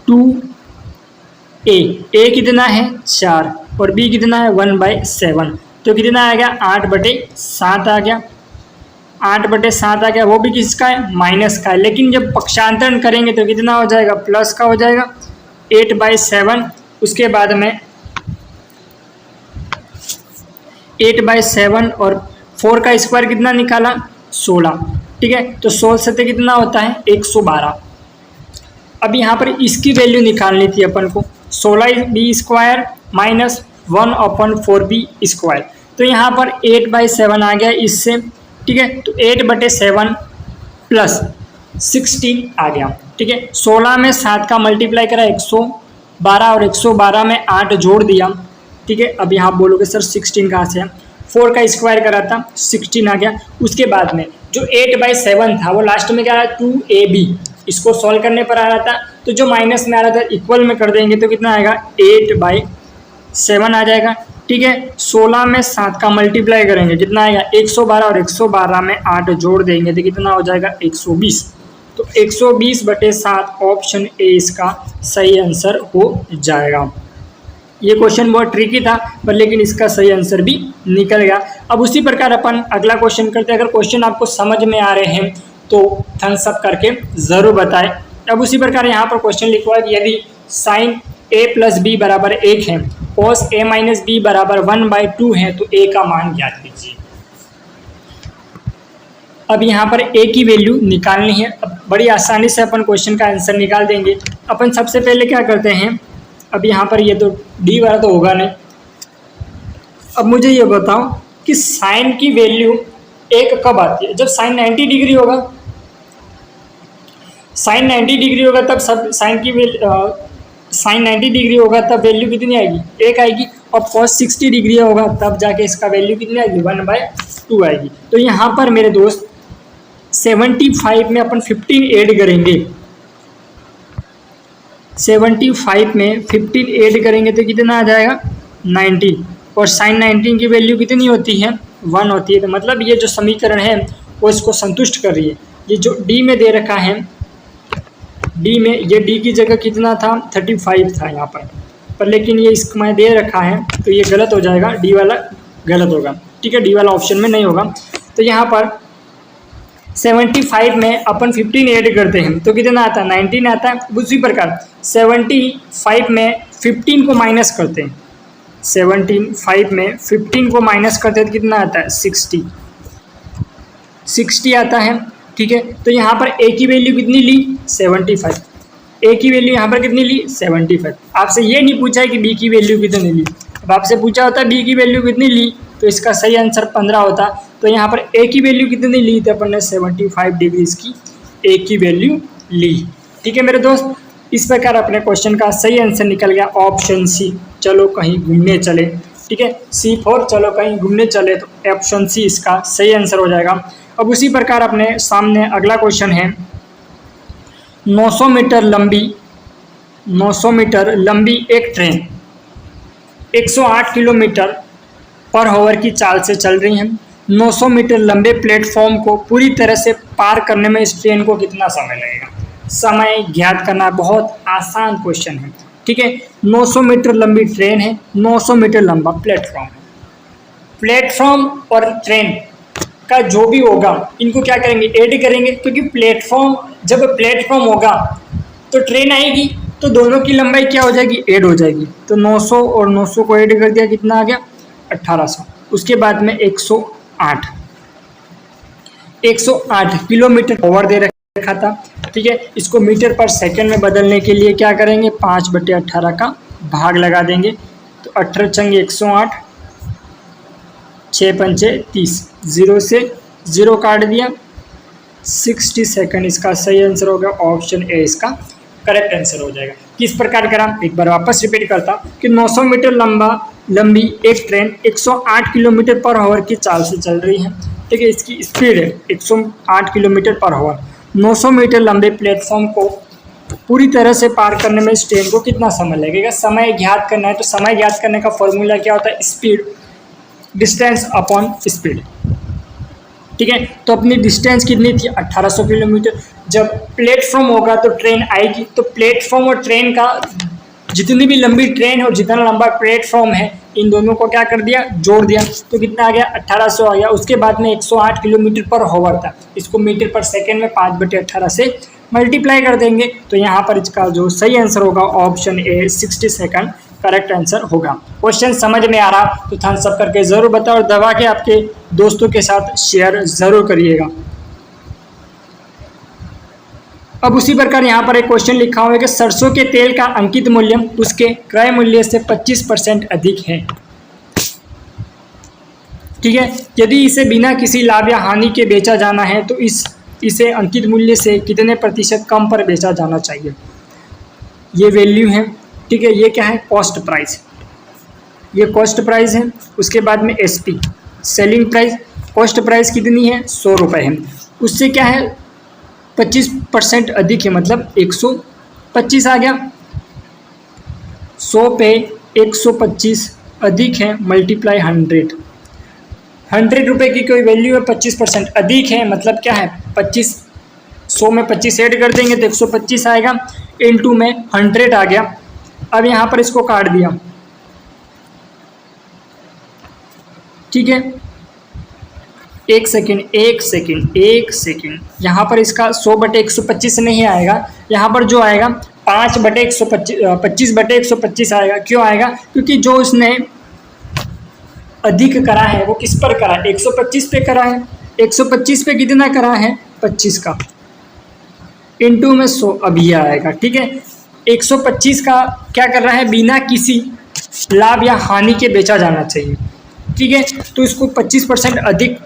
Speaker 1: 2a। a कितना है 4 और b कितना है 1/7। तो कितना आ गया 8/7 आ गया। 8/7 आ गया, वो भी किसका है माइनस का है। लेकिन जब पक्षांतरण करेंगे तो कितना हो जाएगा प्लस का हो जाएगा 8/7। उसके बाद में 8/7 और 4 का स्क्वायर कितना निकाला 16, ठीक है। तो 16 से कितना होता है 112। अब यहाँ पर इसकी वैल्यू निकालनी थी अपन को, 16b square minus 1/4b square. तो यहाँ पर 8/7 आ गया इससे, ठीक है। तो 8/7 प्लस 16 आ गया, ठीक है। 16 में 7 का मल्टीप्लाई करा 112 और 112 में 8 जोड़ दिया, ठीक है। अब यहाँ बोलोगे सर 16 कहाँ से है, 4 का स्क्वायर करा था 16 आ गया। उसके बाद में जो 8/7 था वो लास्ट में क्या रहा 2ab, इसको सॉल्व करने पर आ रहा था। तो जो माइनस में आ रहा था इक्वल में कर देंगे तो कितना आएगा 8/7 आ जाएगा, ठीक है। 16 में 7 का मल्टीप्लाई करेंगे कितना आएगा 112 और 112 में 8 जोड़ देंगे तो कितना हो जाएगा 120। तो 120/7 ऑप्शन ए इसका सही आंसर हो जाएगा। ये क्वेश्चन बहुत ट्रिकी था पर लेकिन इसका सही आंसर भी निकल गया। अब उसी प्रकार अपन अगला क्वेश्चन करते हैं। अगर क्वेश्चन आपको समझ में आ रहे हैं तो थम्स अप करके ज़रूर बताएं। अब उसी प्रकार यहाँ पर क्वेश्चन लिखा हुआ है कि यदि साइन a प्लस बी बराबर 1 है, cos a माइनस बी बराबर 1/2 है तो a का मान ज्ञात कीजिए। अब यहाँ पर a की वैल्यू निकालनी है। अब बड़ी आसानी से अपन क्वेश्चन का आंसर निकाल देंगे। अपन सबसे पहले क्या करते हैं, अब यहाँ पर ये तो डी वाला तो होगा नहीं। अब मुझे ये बताओ कि साइन की वैल्यू 1 कब आती है, जब साइन 90 डिग्री होगा। साइन 90 डिग्री होगा तब सब साइन 90 डिग्री होगा तब वैल्यू कितनी आएगी, 1 आएगी। और कॉस 60 डिग्री होगा तब जाके इसका वैल्यू कितनी आएगी, 1/2 आएगी। तो यहाँ पर मेरे दोस्त 75 में अपन 15 ऐड करेंगे, 75 में 15 ऐड करेंगे तो कितना आ जाएगा, 19। और साइन 19 की वैल्यू कितनी होती है, 1 होती है। तो मतलब ये जो समीकरण है वो इसको संतुष्ट कर रही है। ये जो डी में दे रखा है, डी में ये डी की जगह कितना था, 35 था यहाँ पर लेकिन ये इसमें दे रखा है तो ये गलत हो जाएगा, डी वाला गलत होगा, ठीक है, डी वाला ऑप्शन में नहीं होगा। तो यहाँ पर 75 में अपन 15 ऐड करते हैं तो कितना आता है, 19 आता है। उसी प्रकार 75 में 15 को माइनस करते हैं, 75 में 15 को माइनस करते हैं तो कितना आता है, 60 आता है, ठीक है। तो यहाँ पर ए की वैल्यू कितनी ली, 75। ए की वैल्यू यहाँ पर कितनी ली, 75। आपसे ये नहीं पूछा है कि बी की वैल्यू कितनी ली, अब आपसे पूछा होता बी की वैल्यू कितनी ली तो इसका सही आंसर 15 होता। तो यहाँ पर ए की वैल्यू कितनी ली तो अपन ने 75 डिग्री की ए की वैल्यू ली, ठीक है मेरे दोस्त। इस प्रकार अपने क्वेश्चन का सही आंसर निकल गया ऑप्शन सी, चलो कहीं घूमने चले, ठीक है, C4 चलो कहीं घूमने चले, तो ऑप्शन सी इसका सही आंसर हो जाएगा। अब उसी प्रकार अपने सामने अगला क्वेश्चन है, 900 मीटर लंबी एक ट्रेन 108 किलोमीटर पर आवर की चाल से चल रही है। 900 मीटर लंबे प्लेटफॉर्म को पूरी तरह से पार करने में इस ट्रेन को कितना समय लगेगा। समय ज्ञात करना बहुत आसान क्वेश्चन है, ठीक है। 900 मीटर लंबी ट्रेन है, 900 मीटर लंबा प्लेटफॉर्म है। प्लेटफॉर्म और ट्रेन का जो भी होगा इनको क्या करेंगे, ऐड करेंगे, क्योंकि प्लेटफॉर्म जब प्लेटफॉर्म होगा तो ट्रेन आएगी तो दोनों की लंबाई क्या हो जाएगी, ऐड हो जाएगी। तो 900 और 900 को ऐड कर दिया, कितना आ गया, 1800। उसके बाद में 108 किलोमीटर ओवर दे रखा था, ठीक है। इसको मीटर पर सेकंड में बदलने के लिए क्या करेंगे, 5/18 का भाग लगा देंगे। तो 18 चंगे 108, 6 पंचे 30, 0 से 0 काट दिया, 60 सेकंड इसका सही आंसर होगा। ऑप्शन ए इसका करेक्ट आंसर हो जाएगा। किस प्रकार करा, एक बार वापस रिपीट करता कि 900 मीटर लंबी एक ट्रेन 108 किलोमीटर पर आवर की चाल से चल रही है, ठीक है। इसकी स्पीड है 108 किलोमीटर पर आवर। 900 मीटर लंबे प्लेटफॉर्म को पूरी तरह से पार करने में इस ट्रेन को कितना समय लगेगा। समय ज्ञात करना है, तो समय ज्ञात करने का फॉर्मूला क्या होता है, स्पीड डिस्टेंस अपॉन स्पीड, ठीक है। तो अपनी डिस्टेंस कितनी थी, 1800 किलोमीटर। जब प्लेटफॉर्म होगा तो ट्रेन आएगी, तो प्लेटफॉर्म और ट्रेन का जितनी भी लंबी ट्रेन है और जितना लंबा प्लेटफॉर्म है, इन दोनों को क्या कर दिया, जोड़ दिया, तो कितना आ गया, 1800 आ गया। उसके बाद में 108 किलोमीटर पर आवर था, इसको मीटर पर सेकेंड में 5/18 से मल्टीप्लाई कर देंगे। तो यहाँ पर इसका जो सही आंसर होगा option A 60 second correct answer होगा। क्वेश्चन समझ में आ रहा तो थम्स अप करके जरूर बताओ और दबा के आपके दोस्तों के साथ शेयर जरूर करिएगा। अब उसी प्रकार यहाँ पर एक क्वेश्चन लिखा हुआ है कि सरसों के तेल का अंकित मूल्य उसके क्रय मूल्य से 25% अधिक है, ठीक है। यदि इसे बिना किसी लाभ या हानि के बेचा जाना है तो इसे अंकित मूल्य से कितने प्रतिशत कम पर बेचा जाना चाहिए। ये वैल्यू है, ठीक है। ये क्या है, कॉस्ट प्राइस, ये कॉस्ट प्राइस है। उसके बाद में SP selling price, cost price कितनी है, 100 रुपये है। उससे क्या है, 25% अधिक है, मतलब 125 आ गया। 100 पे 125 अधिक है, मल्टीप्लाई 100 रुपये की कोई वैल्यू है, 25% अधिक है, मतलब क्या है, 25, 100 में 25 ऐड कर देंगे तो 125 आएगा, इनटू में 100 आ गया। अब यहाँ पर इसको काट दिया, ठीक है। एक सेकेंड, यहाँ पर इसका 100/125 नहीं आएगा, यहाँ पर जो आएगा 25/125 आएगा। क्यों आएगा, क्योंकि जो उसने अधिक करा है वो किस पर करा है, 125 पे करा है। 125 पे कितना करा है, 25 का, इनटू में 100, अब ये आएगा, ठीक है। 125 का क्या कर रहा है, बिना किसी लाभ या हानि के बेचा जाना चाहिए, ठीक है। तो इसको 25% अधिक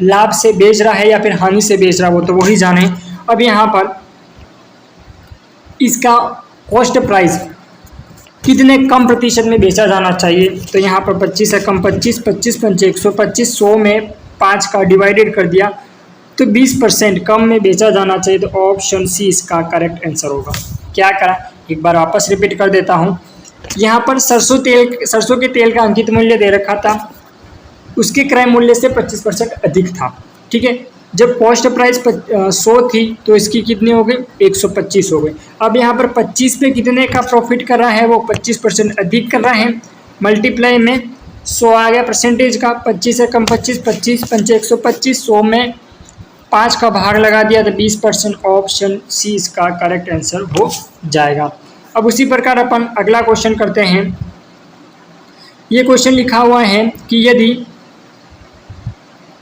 Speaker 1: लाभ से बेच रहा है या फिर हानि से बेच रहा है, वो तो वही जाने। अब यहाँ पर इसका कॉस्ट प्राइस कितने कम प्रतिशत में बेचा जाना चाहिए। तो यहाँ पर 25 से कम 25, 25 पंचे 125, 100 में 5 का डिवाइडेड कर दिया तो 20% कम में बेचा जाना चाहिए। तो ऑप्शन सी इसका करेक्ट आंसर होगा। क्या करा, एक बार वापस रिपीट कर देता हूँ। यहाँ पर सरसों के तेल का अंकित मूल्य दे रखा था, उसके क्रय मूल्य से 25% अधिक था। ठीक है, जब कॉस्ट प्राइस 100 थी तो इसकी कितनी हो गई, 125 हो गई। अब यहाँ पर 25 पे कितने का प्रॉफिट कर रहा है, वो 25% अधिक कर रहा है। मल्टीप्लाई में 100 आ गया परसेंटेज का, 25 से कम 25, 25 पंचे 125, 100 में 5 का भाग लगा दिया तो 20%। ऑप्शन सी इसका करेक्ट आंसर हो जाएगा। अब उसी प्रकार अपन अगला क्वेश्चन करते हैं। ये क्वेश्चन लिखा हुआ है कि यदि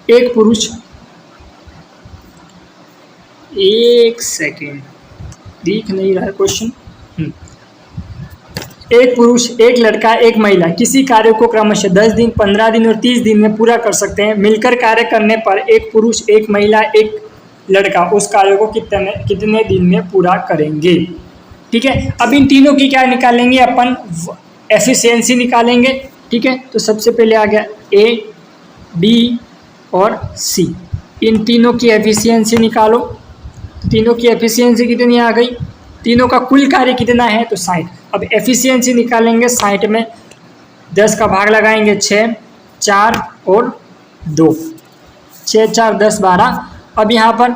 Speaker 1: एक पुरुष, एक सेकेंड दिख नहीं रहा है क्वेश्चन, एक पुरुष, एक लड़का, एक महिला किसी कार्य को क्रमशः 10 दिन, 15 दिन और 30 दिन में पूरा कर सकते हैं। मिलकर कार्य करने पर एक पुरुष, एक महिला, एक लड़का उस कार्य को कितने दिन में पूरा करेंगे। ठीक है, अब इन तीनों की क्या निकालेंगे अपन, एफिशिएंसी निकालेंगे। ठीक है, तो सबसे पहले आ गया ए, बी और सी, इन तीनों की एफिशिएंसी निकालो। तो तीनों की एफिशिएंसी कितनी आ गई, तीनों का कुल कार्य कितना है तो 60। अब एफिशिएंसी निकालेंगे, 60 में 10 का भाग लगाएंगे 6, 4 और 2, 6, 4, 10, 12। अब यहाँ पर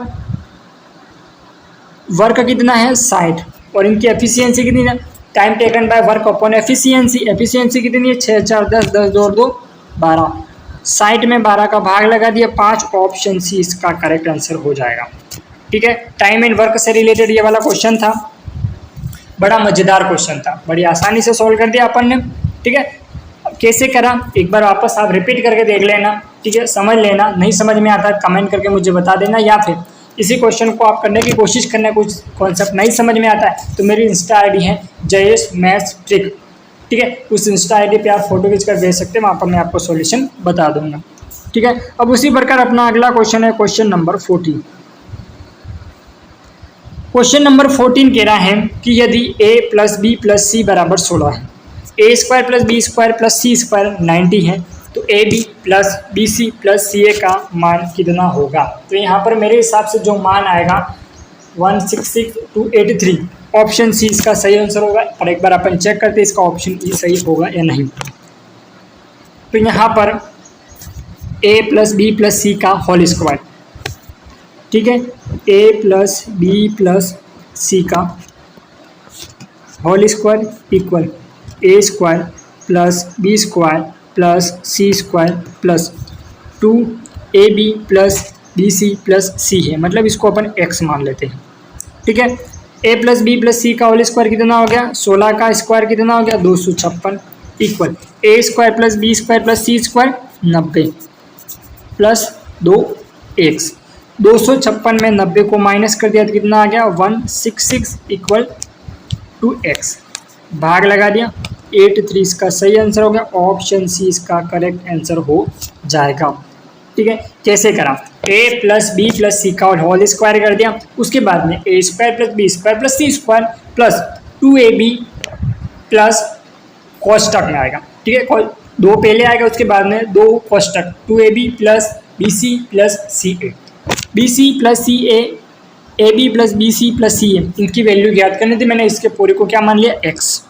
Speaker 1: वर्क कितना है 60 और इनकी एफिशिएंसी कितनी है, time taken by work upon efficiency. Efficiency कितनी है 6, 4, 10, 10, 2 और 2, 12। 60 में 12 का भाग लगा दिया 5। ऑप्शन सी इसका करेक्ट आंसर हो जाएगा। ठीक है, टाइम एंड वर्क से रिलेटेड ये वाला क्वेश्चन था, बड़ा मजेदार क्वेश्चन था, बड़ी आसानी से सॉल्व कर दिया अपन ने। ठीक है, अब कैसे करा एक बार वापस आप रिपीट करके देख लेना। ठीक है, समझ लेना, नहीं समझ में आता कमेंट करके मुझे बता देना, या फिर इसी क्वेश्चन को आप करने की कोशिश करना, कुछ कॉन्सेप्ट नहीं समझ में आता है तो मेरी इंस्टा आईडी है जयेश मैथ्स ट्रिक। ठीक है, उस इंस्टा आईडी पे आप फोटो खींच कर भेज सकते हैं, वहाँ पर मैं आपको सॉल्यूशन बता दूंगा। ठीक है, अब उसी प्रकार अपना अगला क्वेश्चन है क्वेश्चन नंबर 14। क्वेश्चन नंबर 14 कह रहा है कि यदि a plus b plus c बराबर 16 है, a square plus b square plus c square 90 है, तो a b plus b c plus c a का मान कितना होगा। तो यहाँ पर मेरे हिसाब से जो मान आएगा 166,283, ऑप्शन सी इसका सही आंसर होगा। और एक बार अपन चेक करते हैं इसका ऑप्शन ई सही होगा या नहीं। तो यहाँ पर a plus b plus c का होल स्क्वायर, ठीक है, a plus b plus c का whole square equal a square plus b square plus c square plus 2ab plus b c plus c है, मतलब इसको अपन x मान लेते हैं। ठीक है, a plus b plus c का होल स्क्वायर कितना हो गया, 16 का स्क्वायर कितना हो गया 256 equal a square plus b square plus c square 90 plus 2x। 256 में 90 को माइनस कर दिया तो कितना आ गया 166 इक्वल 2x, भाग लगा दिया 83 इसका सही आंसर हो गया। ऑप्शन सी इसका करेक्ट आंसर हो जाएगा। ठीक है, कैसे करा, a plus b plus c का होल स्क्वायर कर दिया, उसके बाद में a square plus b square plus c square plus 2ab plus कोष्टक में आएगा। ठीक है, 2 पहले आएगा उसके बाद में 2 कोष्टक 2ab plus b c plus c a, b c plus c a b plus b c plus c a, इनकी वैल्यू ज्ञात करनी थी। मैंने इसके पूरे को क्या मान लिया x,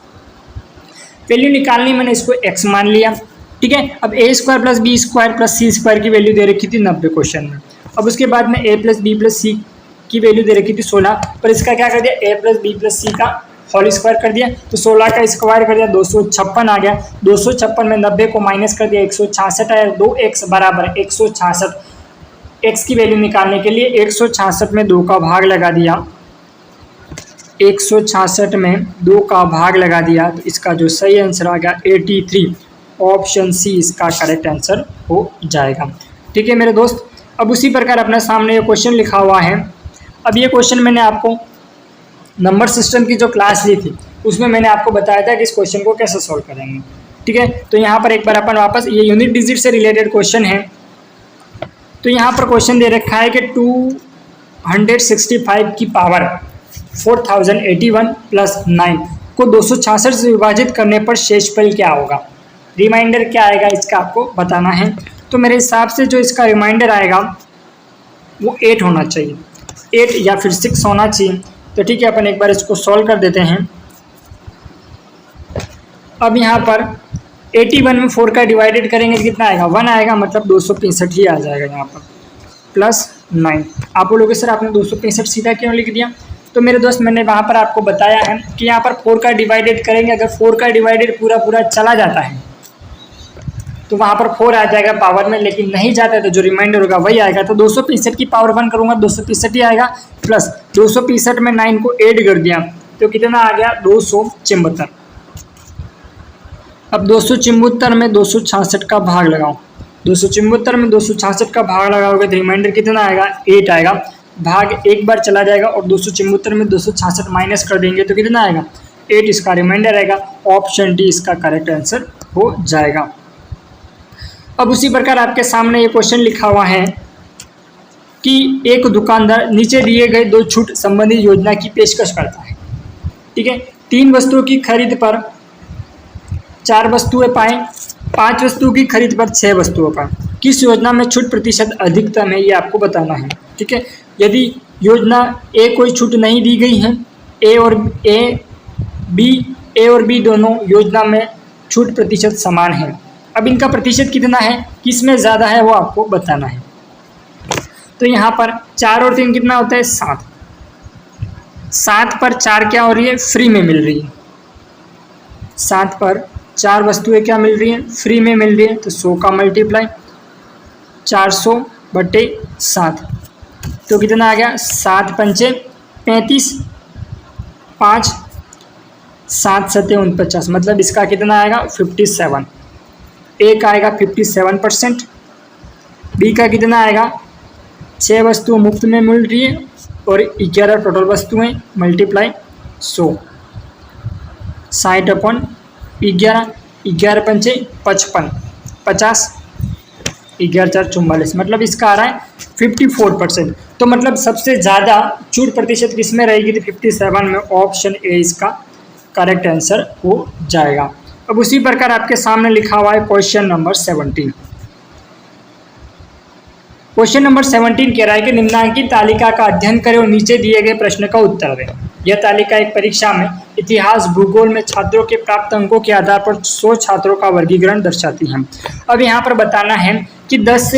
Speaker 1: वैल्यू निकालनी मैंने इसको x मान लिया। ठीक है, अब a square plus b square plus c square की वैल्यू दे रखी थी 90 क्वेश्चन में। अब उसके बाद में a प्लस बी प्लस सी की वैल्यू दे रखी थी 16, पर इसका क्या कर दिया a plus b plus c का होल स्क्वायर कर दिया, तो 16 का स्क्वायर कर दिया 256 आ गया। 256 में 90 को माइनस कर दिया 166 आया, 2x बराबर 166। x की वैल्यू निकालने के लिए 166 में 2 का भाग लगा दिया, 166 में 2 का भाग लगा दिया, तो इसका जो सही आंसर आ गया 83। ऑप्शन सी इसका करेक्ट आंसर हो जाएगा। ठीक है मेरे दोस्त, अब उसी प्रकार अपने सामने ये क्वेश्चन लिखा हुआ है। अब ये क्वेश्चन मैंने आपको नंबर सिस्टम की जो क्लास ली थी उसमें मैंने आपको बताया था कि इस क्वेश्चन को कैसे सॉल्व करेंगे। ठीक है, तो यहाँ पर एक बार अपन वापस, ये यूनिट डिजिट से रिलेटेड क्वेश्चन है। तो यहाँ पर क्वेश्चन दे रखा है कि 265 की पावर 4081 प्लस 9 को 266 से विभाजित करने पर शेषफल क्या होगा। रिमाइंडर क्या आएगा इसका आपको बताना है। तो मेरे हिसाब से जो इसका रिमाइंडर आएगा वो 8 होना चाहिए, 8 या फिर 6 होना चाहिए। तो ठीक है, अपन एक बार इसको सॉल्व कर देते हैं। अब यहाँ पर 81 में 4 का डिवाइडेड करेंगे तो कितना आएगा, 1 आएगा, मतलब 265 ही आ जाएगा यहाँ पर, प्लस 9। आप बोलोगे सर आपने 265 सीधा क्यों लिख दिया। तो मेरे दोस्त मैंने वहाँ पर आपको बताया है कि यहाँ पर 4 का डिवाइडेड करेंगे, अगर 4 का डिवाइडेड पूरा पूरा चला जाता है तो वहाँ पर 4 आ जाएगा पावर में, लेकिन नहीं जाता है तो जो रिमाइंडर होगा वही आएगा। तो 265 की पावर 1 करूँगा 265 ही आएगा, प्लस 265 में 9 को ऐड कर दिया तो कितना आ गया 274। अब 274 में 266 का भाग लगाओ, 274 में 266 का भाग लगाओगे तो रिमाइंडर कितना आएगा 8 आएगा। भाग एक बार चला जाएगा और 274 में 266 माइनस कर देंगे तो कितना आएगा 8 इसका रिमाइंडर आएगा। ऑप्शन डी इसका करेक्ट आंसर हो जाएगा। अब उसी प्रकार आपके सामने ये क्वेश्चन लिखा हुआ है कि एक दुकानदार नीचे दिए गए 2 छूट संबंधी योजना की पेशकश करता है। ठीक है, 3 वस्तुओं की खरीद पर 4 वस्तुएं पाएं, 5 वस्तुओं की खरीद पर 6 वस्तुओं पर किस योजना में छूट प्रतिशत अधिकतम है, ये आपको बताना है। ठीक है, यदि योजना ए कोई छूट नहीं दी गई है, ए और बी दोनों योजना में छूट प्रतिशत समान है। अब इनका प्रतिशत कितना है, किसमें ज़्यादा है, वो आपको बताना है। तो यहाँ पर 4 और 3 कितना होता है 7, 7 पर 4 क्या हो रही है, फ्री में मिल रही है। 7 पर 4 वस्तुएं क्या मिल रही हैं, फ्री में मिल रही है। तो 100 का मल्टीप्लाई 400/7 तो कितना आ गया 7 पंचे 35, 5 7 सत्ते 49, मतलब इसका कितना आएगा 57। ए का आएगा 57%, बी का कितना आएगा 6 वस्तुएं मुफ्त में मिल रही है और 11 टोटल वस्तुएं मल्टीप्लाई 100, 60/11, 11 पंचे 55, 50, 11 4 44, मतलब इसका आ रहा है 54%। तो मतलब सबसे ज़्यादा छूट प्रतिशत किसमें रहेगी थी 57 में। ऑप्शन ए इसका करेक्ट आंसर हो जाएगा। अब उसी प्रकार आपके सामने लिखा हुआ है क्वेश्चन नंबर 17। क्वेश्चन नंबर 17 कह रहा है कि निम्नांकित तालिका का अध्ययन करें और नीचे दिए गए प्रश्न का उत्तर दें। यह तालिका एक परीक्षा में इतिहास भूगोल में छात्रों के प्राप्त अंकों के आधार पर 100 छात्रों का वर्गीकरण दर्शाती है। अब यहाँ पर बताना है कि 10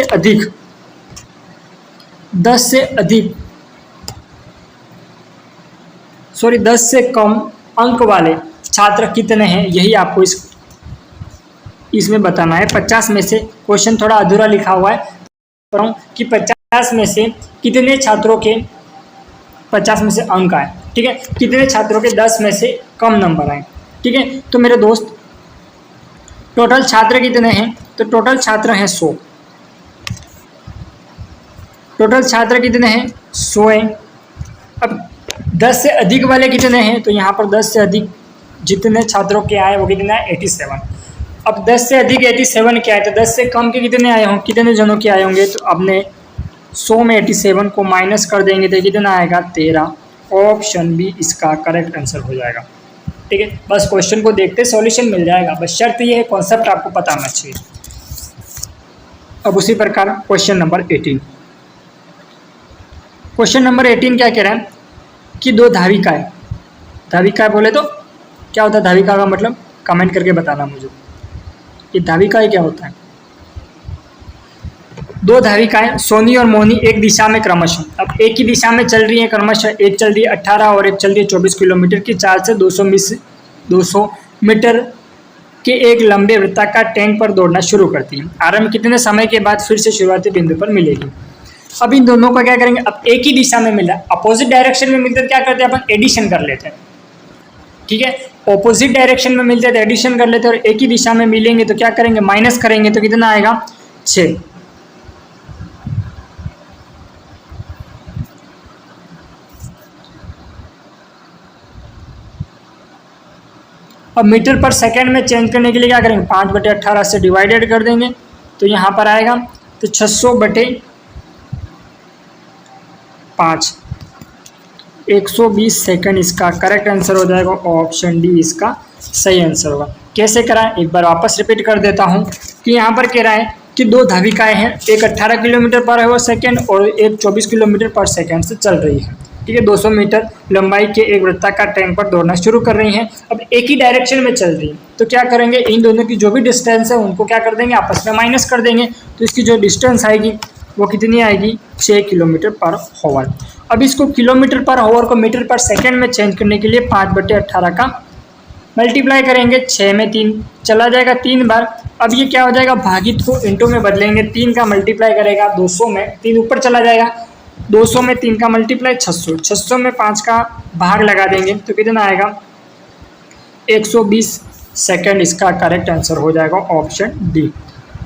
Speaker 1: से कम अंक वाले छात्र कितने हैं, यही आपको इसमें बताना है। 50 में से, क्वेश्चन थोड़ा अधूरा लिखा हुआ है कि 50 में से कितने छात्रों के 50 में से अंक आए। ठीक है, कितने छात्रों के 10 में से कम नंबर आए। ठीक है, तो मेरे दोस्त टोटल छात्र कितने हैं, तो टोटल छात्र हैं 100। टोटल छात्र कितने हैं 100 हैं। अब 10 से अधिक वाले कितने हैं, तो यहाँ पर 10 से अधिक जितने छात्रों के आए वो कितने आए 87। अब 10 से अधिक 87 के आए तो 10 से कम के कितने आए होंगे, कितने जनों के आए होंगे, तो अपने 100 में 87 को माइनस कर देंगे तो कितना आएगा 13। ऑप्शन बी इसका करेक्ट आंसर हो जाएगा। ठीक है, बस क्वेश्चन को देखते सॉल्यूशन मिल जाएगा, बस शर्त ये है कॉन्सेप्ट आपको पता होना चाहिए। अब उसी प्रकार क्वेश्चन नंबर 18। क्वेश्चन नंबर 18 क्या कह रहा है कि 2 धाविकाएं, धाविका बोले तो क्या होता है, धाविका का मतलब कमेंट करके बताना मुझे, ये धाविका क्या होता है। 2 धाविकाएं सोनी और मोनी एक दिशा में क्रमशः, अब एक ही दिशा में चल रही है क्रमशः, एक चल रही है 18 और एक चल रही है 24 किलोमीटर की चाल से 200 मीटर के एक लंबे वृत्ताकार टैंक पर दौड़ना शुरू करती है। आरंभ कितने समय के बाद फिर से शुरुआती बिंदु पर मिलेगी। अब इन दोनों का क्या करेंगे, अब एक ही दिशा में मिला, अपोजिट डायरेक्शन में मिलते क्या करते हैं अपन एडिशन कर लेते हैं। ठीक है, ऑपोजिट डायरेक्शन में मिलते हैं तो एडिशन कर लेते हैं, और एक ही दिशा में मिलेंगे तो क्या करेंगे माइनस करेंगे तो कितना आएगा 6। अब मीटर पर सेकंड में चेंज करने के लिए क्या करेंगे 5/18 से डिवाइडेड कर देंगे तो यहाँ पर आएगा तो 600/5 120 सेकंड इसका करेक्ट आंसर हो जाएगा। ऑप्शन डी इसका सही आंसर होगा। कैसे करा, एक बार वापस रिपीट कर देता हूँ कि यहाँ पर कह रहा है कि दो धाविकाएं हैं, एक 18 किलोमीटर पर आवर सेकेंड और एक 24 किलोमीटर पर सेकेंड से चल रही है। ठीक है, 200 मीटर लंबाई के एक वृत्ताकार टैंक पर दौड़ना शुरू कर रही हैं। अब एक ही डायरेक्शन में चल रही है, तो क्या करेंगे, इन दोनों की जो भी डिस्टेंस है उनको क्या कर देंगे, आपस में माइनस कर देंगे। तो इसकी जो डिस्टेंस आएगी वो कितनी आएगी, 6 किलोमीटर पर हावर। अब इसको किलोमीटर पर हावर को मीटर पर सेकेंड में चेंज करने के लिए 5/18 का मल्टीप्लाई करेंगे, 6 में 3 चला जाएगा 3 बार। अब ये क्या हो जाएगा, भागित को इंटू में बदलेंगे, 3 का मल्टीप्लाई करेगा 200 में, 3 ऊपर चला जाएगा, 200 में 3 का मल्टीप्लाई 600, 600 में 5 का भाग लगा देंगे तो कितना आएगा, 120 सेकंड इसका करेक्ट आंसर हो जाएगा। Option D.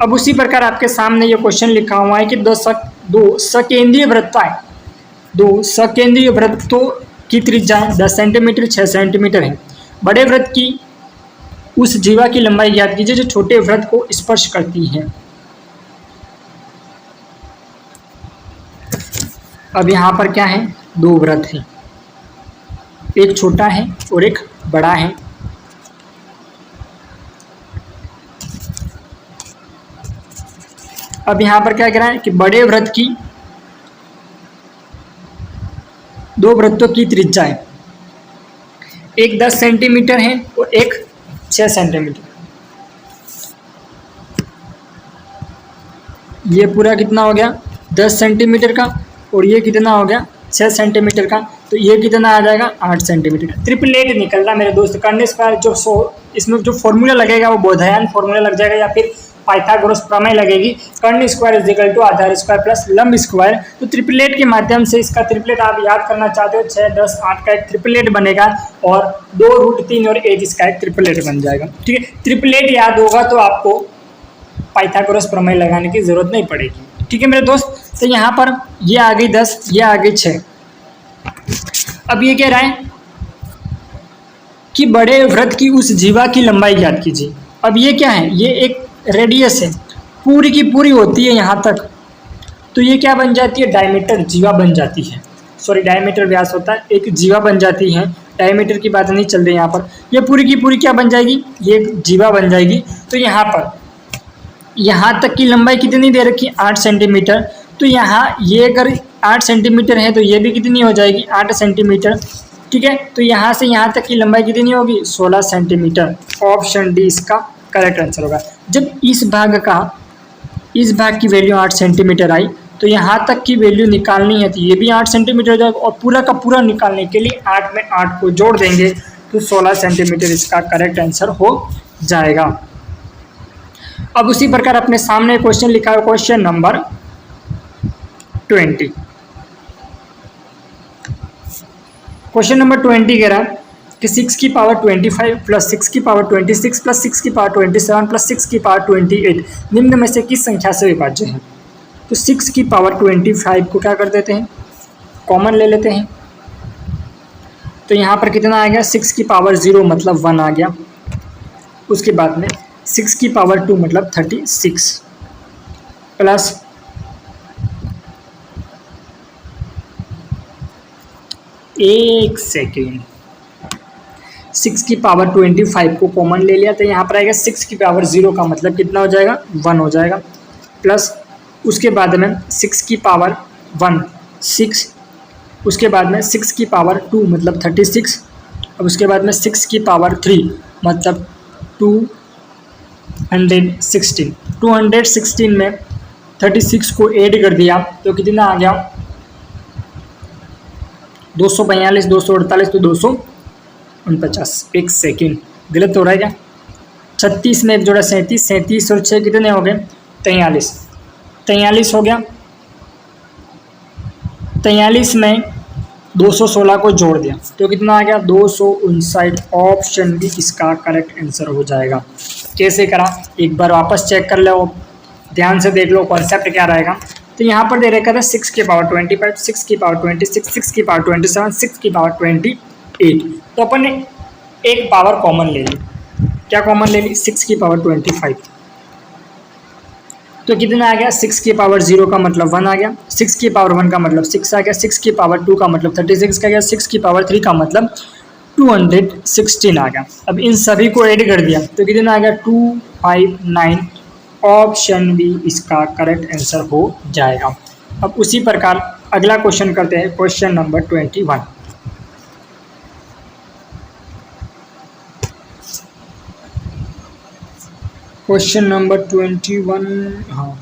Speaker 1: अब उसी प्रकार आपके सामने ये क्वेश्चन लिखा हुआ है कि दो सकेंद्रीय वृत्ताएं, दो सकेंद्रीय वृत्तों की त्रिज्याएं 10 सेंटीमीटर 6 सेंटीमीटर है। बड़े वृत्त की उस जीवा की लंबाई ज्ञात कीजिए जो छोटे वृत्त को स्पर्श करती है। अब यहाँ पर क्या है, दो वृत्त हैं, एक छोटा है और एक बड़ा है। अब यहाँ पर क्या कह रहा है कि बड़े वृत्त की दो वृत्तों की त्रिज्याएं, एक 10 सेंटीमीटर है और एक 6 सेंटीमीटर। ये पूरा कितना हो गया, 10 सेंटीमीटर का, और ये कितना हो गया, 6 सेंटीमीटर का। तो ये कितना आ जाएगा, 8 सेंटीमीटर। ट्रिपलेट निकल रहा मेरे दोस्त। करने पर जो इसमें जो फॉर्मूला लगेगा वो बोधायन फॉर्मूला लग जाएगा या फिर पाइथागोरस प्रमेय लगेगी। कर्ण स्क्वायर इज इक्वल टू आधार स्क्वायर प्लस लंब स्क्वायर। तो ट्रिपलेट के माध्यम से इसका ट्रिपलेट आप याद करना चाहते हो, 6, 10, 8 का एक ट्रिपलेट बनेगा और 2√3 और 1 इसका एक ट्रिपलेट बन जाएगा। ठीक है, ट्रिपलेट याद होगा तो आपको पाइथागोरस प्रमेय लगाने की जरूरत नहीं पड़ेगी। ठीक है मेरे दोस्त, तो यहाँ पर ये आ गई 10, ये आ गई 6। अब ये कह रहा है कि बड़े वृत्त की उस जीवा की लंबाई ज्ञात कीजिए। अब ये क्या है, ये एक रेडियस है, पूरी की पूरी होती है यहाँ तक, तो ये क्या बन जाती है, डायमीटर, जीवा बन जाती है। सॉरी, डायमीटर व्यास होता है, एक जीवा बन जाती है, डायमीटर की बात नहीं चल रही यहाँ पर। ये पूरी की पूरी क्या बन जाएगी, ये एक जीवा बन जाएगी। तो यहाँ पर यहाँ तक की लंबाई कितनी दे रखी, 8 सेंटीमीटर। तो यहाँ ये अगर 8 सेंटीमीटर है तो ये भी कितनी हो जाएगी, 8 सेंटीमीटर। ठीक है, तो यहाँ से यहाँ तक की लंबाई कितनी होगी, 16 सेंटीमीटर। ऑप्शन डी इसका करेक्ट आंसर होगा। जब इस भाग की वैल्यू 8 सेंटीमीटर आई तो यहाँ तक की वैल्यू निकालनी है तो ये भी 8 सेंटीमीटर हो जाएगा, और पूरा का पूरा निकालने के लिए 8 में 8 को जोड़ देंगे तो 16 सेंटीमीटर इसका करेक्ट आंसर हो जाएगा। अब उसी प्रकार अपने सामने क्वेश्चन लिखा है, क्वेश्चन नंबर 20। क्वेश्चन नंबर 20 कह रहा है कि 6 की पावर 25 प्लस 6 की पावर 26 प्लस 6 की पावर 27 प्लस 6 की पावर 28 निम्न में से किस संख्या से विभाज्य है। तो 6 की पावर 25 को क्या कर देते हैं, कॉमन ले लेते हैं। तो यहाँ पर कितना आ गया, 6 की पावर 0 मतलब 1 आ गया। उसके बाद में 6 की पावर 2 मतलब 36 प्लस 1 सेकेंड 6 की पावर 25 को कॉमन ले लिया तो यहाँ पर आएगा 6 की पावर 0 का मतलब कितना हो जाएगा, 1 हो जाएगा। प्लस उसके बाद में 6 की पावर 1 6, उसके बाद में 6 की पावर 2 मतलब 36, अब उसके बाद में 6 की पावर 3 मतलब 216 में 36 को ऐड कर दिया तो कितना आ गया, 242, 248 तो 249। 1 सेकेंड गलत हो रहा है क्या, 36 में एक जोड़ा 37, 37 और 6 कितने हो गए, 43 हो गया। 43 में 216 को जोड़ दिया तो कितना आ गया, 259। ऑप्शन भी इसका करेक्ट आंसर हो जाएगा। कैसे करा, एक बार वापस चेक कर लो, ध्यान से देख लो कॉन्सेप्ट क्या रहेगा। तो यहाँ पर दे रखा था 6 की पावर 25, 6 की पावर 26, 6 की पावर 27, 6 की पावर 28। तो अपन ने एक पावर कॉमन ले ली, क्या कॉमन ले ली, 6 की पावर 25। तो कितना आ गया, 6 की पावर 0 का मतलब 1 आ गया, 6 की पावर 1 का मतलब 6 आ गया, 6 की पावर 2 का मतलब 36 का गया, 6 की पावर 3 का मतलब 216 आ गया। अब इन सभी को ऐड कर दिया तो कितना आ गया, 259। ऑप्शन बी इसका करेक्ट आंसर हो जाएगा। अब उसी प्रकार अगला क्वेश्चन करते हैं, क्वेश्चन नंबर 21। Question number 21। हाँ,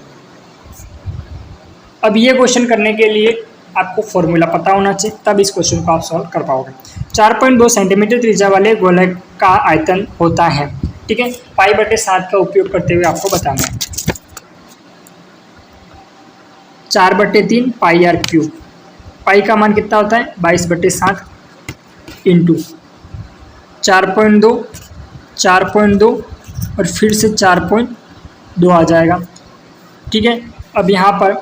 Speaker 1: अब ये क्वेश्चन करने के लिए आपको फॉर्मूला पता होना चाहिए, तब इस क्वेश्चन को आप सॉल्व कर पाओगे। 4.2 सेंटीमीटर त्रिज्या वाले गोलक का आयतन होता है, ठीक है, पाई/7 का उपयोग करते हुए आपको बताना है। 4/3 पाई आर क्यूब, पाई का मान कितना होता है 22/7 इंटू 4.2, 4.2 और फिर से 4.2 आ जाएगा, ठीक है। अब यहाँ पर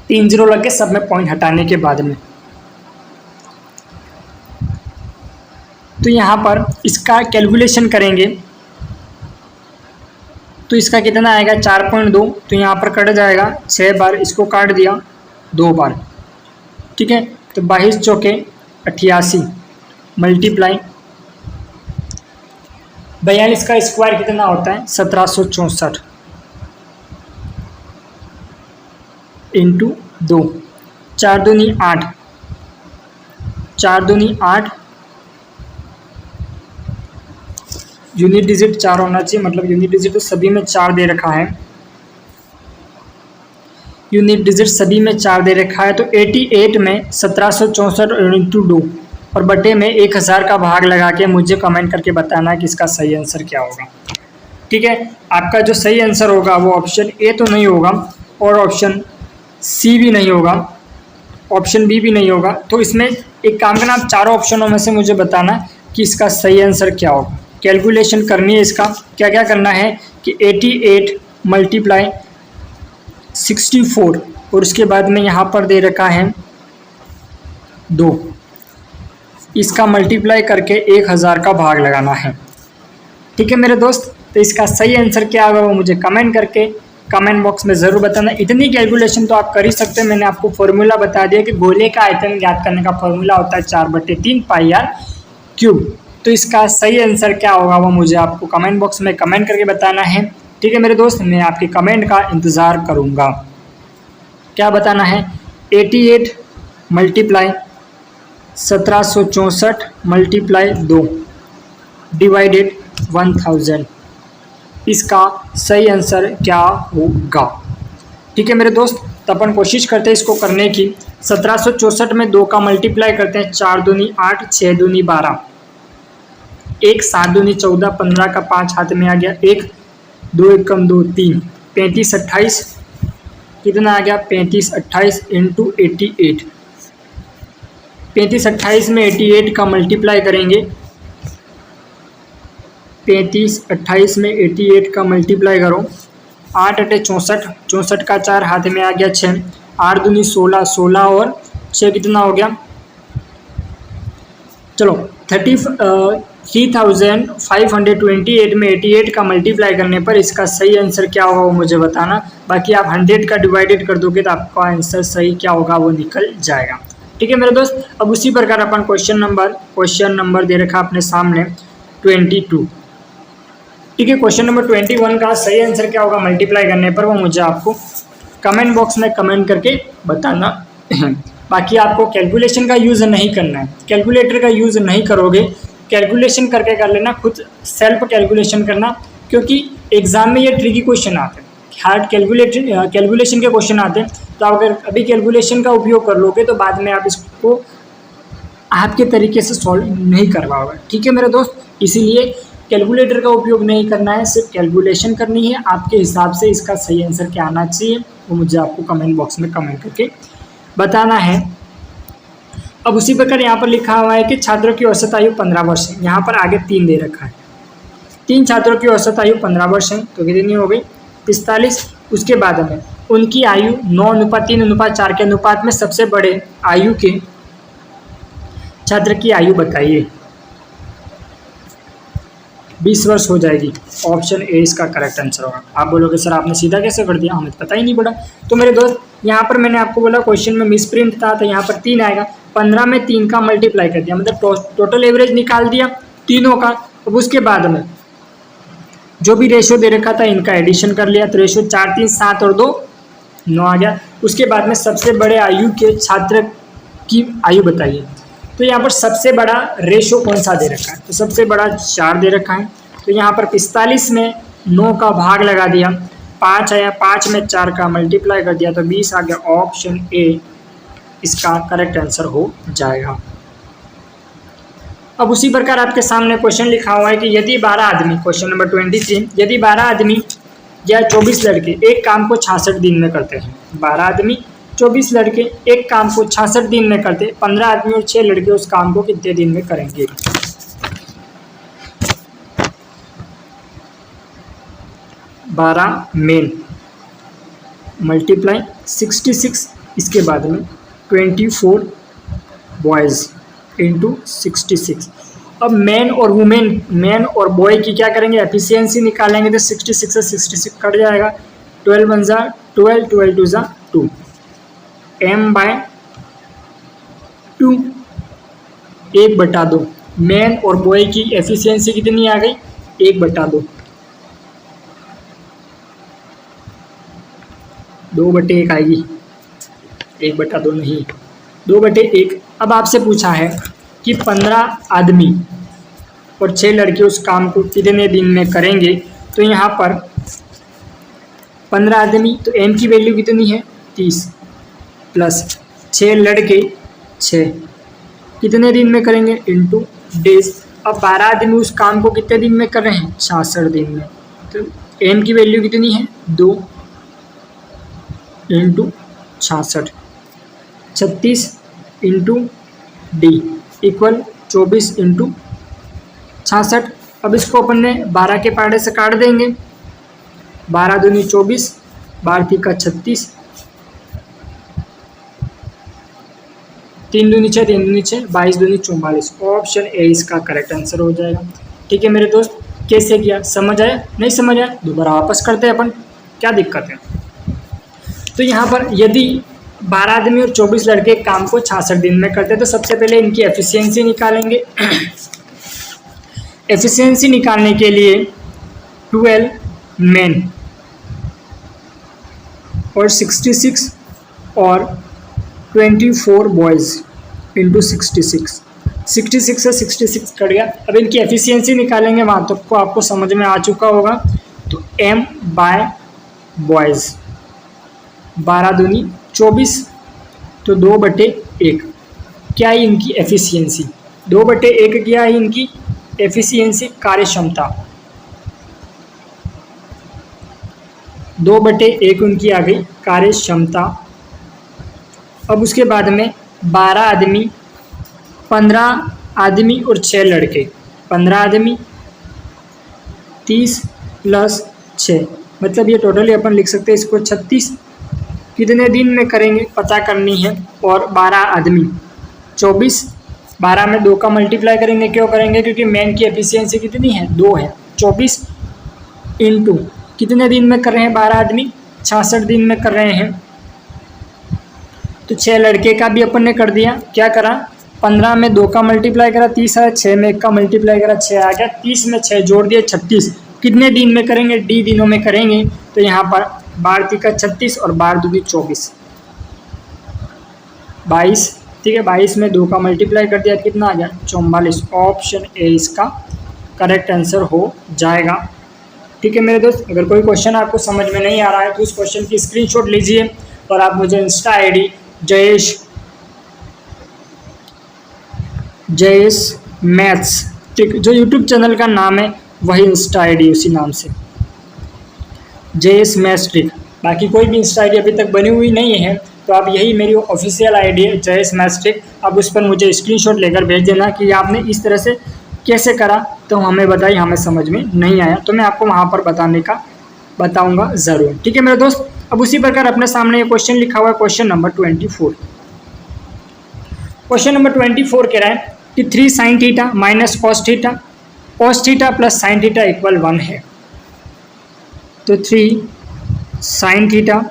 Speaker 1: 3 जीरो लगे सब में पॉइंट हटाने के बाद में, तो यहाँ पर इसका कैलकुलेशन करेंगे तो इसका कितना आएगा 4.2, तो यहाँ पर कट जाएगा 6 बार, इसको काट दिया 2 बार, ठीक है। तो 22 चौके 88 मल्टीप्लाई 42 का स्क्वायर कितना होता है 1764 इंटू 2, 4 दूनी 8, 4 दूनी 8, यूनिट डिजिट 4 होना चाहिए, मतलब यूनिट डिजिट तो सभी में 4 दे रखा है, यूनिट डिजिट सभी में 4 दे रखा है। तो 88 में 1764 इंटू 2 और बटे में 1000 का भाग लगा के मुझे कमेंट करके बताना कि इसका सही आंसर क्या होगा, ठीक है। आपका जो सही आंसर होगा वो ऑप्शन ए तो नहीं होगा और ऑप्शन सी भी नहीं होगा, ऑप्शन बी भी नहीं होगा। तो इसमें एक काम करना, आप चारों ऑप्शनों में से मुझे बताना कि इसका सही आंसर क्या होगा। कैलकुलेशन करनी है इसका, क्या क्या करना है कि 88 मल्टीप्लाई 64 और उसके बाद में यहाँ पर दे रखा है 2, इसका मल्टीप्लाई करके 1000 का भाग लगाना है, ठीक है मेरे दोस्त। तो इसका सही आंसर क्या होगा वो मुझे कमेंट करके कमेंट बॉक्स में ज़रूर बताना। इतनी कैलकुलेशन तो आप कर ही सकते हैं, मैंने आपको फॉर्मूला बता दिया कि गोले का आयतन ज्ञात करने का फॉर्मूला होता है 4/3 पाई आर क्यूब। तो इसका सही आंसर क्या होगा वो मुझे आपको कमेंट बॉक्स में कमेंट करके बताना है, ठीक है मेरे दोस्त। मैं आपके कमेंट का इंतज़ार करूँगा। क्या बताना है, 88 मल्टीप्लाई 1764 मल्टीप्लाई 2 डिवाइडेड 1000, इसका सही आंसर क्या होगा, ठीक है मेरे दोस्त। तो अपन कोशिश करते हैं इसको करने की। 1764 में 2 का मल्टीप्लाई करते हैं, 4 दूनी 8, 6 दूनी 12, 1 7 दूनी 14, 15 का 5 हाथ में आ गया, 1 2 एकम 2 3, 35 28 कितना आ गया 35 28 इंटू 88, 35 28 में 88 का मल्टीप्लाई करेंगे, 35 28 में 88 का मल्टीप्लाई करो, 8 8 64, 64 का 4 हाथ में आ गया 6, 8 दूनी 16, 16 और 6 कितना हो गया, चलो 3528 में 88 का मल्टीप्लाई करने पर इसका सही आंसर क्या होगा वो मुझे बताना। बाकी आप 100 का डिवाइडेड कर दोगे तो आपका आंसर सही क्या होगा वो निकल जाएगा, ठीक है मेरे दोस्त। अब उसी प्रकार अपन क्वेश्चन नंबर दे रखा अपने सामने 22, ठीक है। क्वेश्चन नंबर 21 का सही आंसर क्या होगा मल्टीप्लाई करने पर वो मुझे आपको कमेंट बॉक्स में कमेंट करके बताना है। बाकी आपको कैलकुलेशन का यूज़ नहीं करना है, कैलकुलेटर का यूज़ नहीं करोगे, कैलकुलेशन करके कर लेना, खुद सेल्फ कैलकुलेशन करना, क्योंकि एग्जाम में ये ट्रिकी क्वेश्चन आते हैं, हार्ड कैलकुलेशन के क्वेश्चन आते हैं। तो आप अगर अभी कैलकुलेशन का उपयोग कर लोगे तो बाद में आप इसको आपके तरीके से सॉल्व नहीं कर पाओगे, ठीक है मेरे दोस्त। इसीलिए कैलकुलेटर का उपयोग नहीं करना है, सिर्फ कैलकुलेशन करनी है, आपके हिसाब से इसका सही आंसर क्या आना चाहिए वो मुझे आपको कमेंट बॉक्स में कमेंट करके बताना है। अब उसी प्रकार यहाँ पर लिखा हुआ है कि छात्रों की औसत आयु 15 वर्ष है, यहाँ पर आगे 3 दे रखा है, 3 छात्रों की औसत आयु 15 वर्ष है, तो कितनी हो गई 45। उसके बाद में उनकी आयु 9:3:4 के अनुपात में सबसे बड़े आयु के छात्र की आयु बताइए। 20 वर्ष हो जाएगी। ऑप्शन ए इसका करेक्ट आंसर होगा। आप बोलोगे सर आपने सीधा कैसे कर दिया, हमें तो पता ही नहीं पड़ा। तो मेरे दोस्त यहाँ पर मैंने आपको बोला क्वेश्चन में मिसप्रिंट था, तो यहाँ पर 3 आएगा। 15 में 3 का मल्टीप्लाई कर दिया, मतलब टोटल एवरेज निकाल दिया तीनों का। अब उसके बाद में जो भी रेशो दे रखा था इनका एडिशन कर लिया, तो रेशो 4 3 7 और 2 9 आ गया। उसके बाद में सबसे बड़े आयु के छात्र की आयु बताइए। तो यहाँ पर सबसे बड़ा रेशो कौन सा दे रखा है, तो सबसे बड़ा 4 दे रखा है। तो यहाँ पर 45 में 9 का भाग लगा दिया, 5 आया, 5 में 4 का मल्टीप्लाई कर दिया, तो 20 आ गया। ऑप्शन ए इसका करेक्ट आंसर हो जाएगा। अब उसी प्रकार आपके सामने क्वेश्चन लिखा हुआ है कि यदि 12 आदमी, क्वेश्चन नंबर 23, यदि 12 आदमी या 24 लड़के एक काम को 66 दिन में करते हैं। 12 आदमी 24 लड़के एक काम को 66 दिन में करते, 15 आदमी और 6 लड़के उस काम को कितने दिन में करेंगे। 12 मेन मल्टीप्लाई 66, इसके बाद में 24 बॉयज़ इंटू 66। अब मैन और वुमेन, मैन और बॉय की क्या करेंगे, एफिशिएंसी निकालेंगे। तो 66 से 66 कट जाएगा, 12 1 जा 12, 12 2 जा 2, m/2 1/2। मैन और बॉय की एफिशिएंसी कितनी आ गई, 1/2, 2/1 आएगी, 1/2 नहीं, 2/1। अब आपसे पूछा है कि 15 आदमी और 6 लड़के उस काम को कितने दिन में करेंगे। तो यहाँ पर 15 आदमी, तो m की वैल्यू कितनी है 30, प्लस 6 लड़के 6 कितने दिन में करेंगे इंटू डेज। अब 12 आदमी उस काम को कितने दिन में कर रहे हैं, 66 दिन में। तो m की वैल्यू कितनी है 2 into 66, 36 into D equal 24 into 66। अब इसको अपन ने 12 के पार्टे से काट देंगे, 12 दूनी 24, 12 तीका 36, 3 दूनी 6, 3 दूनी 6, 22 दूनी 44। ऑप्शन ए इसका करेक्ट आंसर हो जाएगा। ठीक है मेरे दोस्त, कैसे किया समझ आया, नहीं समझ आया दोबारा वापस करते हैं अपन, क्या दिक्कत है। तो यहाँ पर यदि 12 आदमी और 24 लड़के काम को 66 दिन में करते हैं, तो सबसे पहले इनकी एफिशिएंसी निकालेंगे। एफिशिएंसी निकालने के लिए 12 मेन और 66 और 24 बॉयज़ इंटू 66, 66 से 66 कट गया। अब इनकी एफिशिएंसी निकालेंगे, वहाँ तक को आपको समझ में आ चुका होगा। तो m बाय बॉयज़, 12 दूनी 24, तो 2/1 क्या है इनकी एफिशिएंसी, 2/1 क्या है इनकी एफिशिएंसी, कार्यक्षमता, 2/1 उनकी आ गई कार्यक्षमता। अब उसके बाद में 12 आदमी, 15 आदमी और 6 लड़के, 15 आदमी 30 प्लस 6, मतलब ये टोटली अपन लिख सकते हैं इसको 36 कितने दिन में करेंगे पता करनी है। और 12 आदमी 24, 12 में 2 का मल्टीप्लाई करेंगे, क्यों करेंगे क्योंकि मैन की एफिशिएंसी कितनी है 2 है। 24 इंटू कितने दिन में कर रहे हैं 12 आदमी 66 दिन में कर रहे हैं। तो 6 लड़के का भी अपन ने कर दिया, क्या करा 15 में 2 का मल्टीप्लाई करा 30 आया, 6 में 1 का मल्टीप्लाई करा 6 आ गया, 30 में 6 जोड़ दिया 36 कितने दिन में करेंगे डी दिनों में करेंगे। तो यहाँ पर 12 तीका 36 और 12 दूनी 24, 22, ठीक है 22 में 2 का मल्टीप्लाई कर दिया कितना आ गया 44। ऑप्शन ए इसका करेक्ट आंसर हो जाएगा। ठीक है मेरे दोस्त, अगर कोई क्वेश्चन आपको समझ में नहीं आ रहा है तो उस क्वेश्चन की स्क्रीनशॉट लीजिए और आप मुझे इंस्टा आईडी जयेश मैथ्स, ठीक, जो यूट्यूब चैनल का नाम है वही इंस्टा आईडी उसी नाम से जयेश मैथ्स ट्रिक। बाकी कोई भी इंस्टा आईडी अभी तक बनी हुई नहीं है, तो आप यही मेरी ऑफिशियल आईडी है जयेश मैथ्स ट्रिक। आप उस पर मुझे स्क्रीनशॉट लेकर भेज देना कि आपने इस तरह से कैसे करा, तो हमें बताइए, हमें समझ में नहीं आया तो मैं आपको वहाँ पर बताऊँगा ज़रूर। ठीक है मेरे दोस्त, अब उसी प्रकार अपने सामने ये क्वेश्चन लिखा हुआ है, क्वेश्चन नंबर 24। क्वेश्चन नंबर 24 कह रहा है कि 3 sin theta minus cos theta cos theta plus sine theta equal 1 है, तो 3 sine theta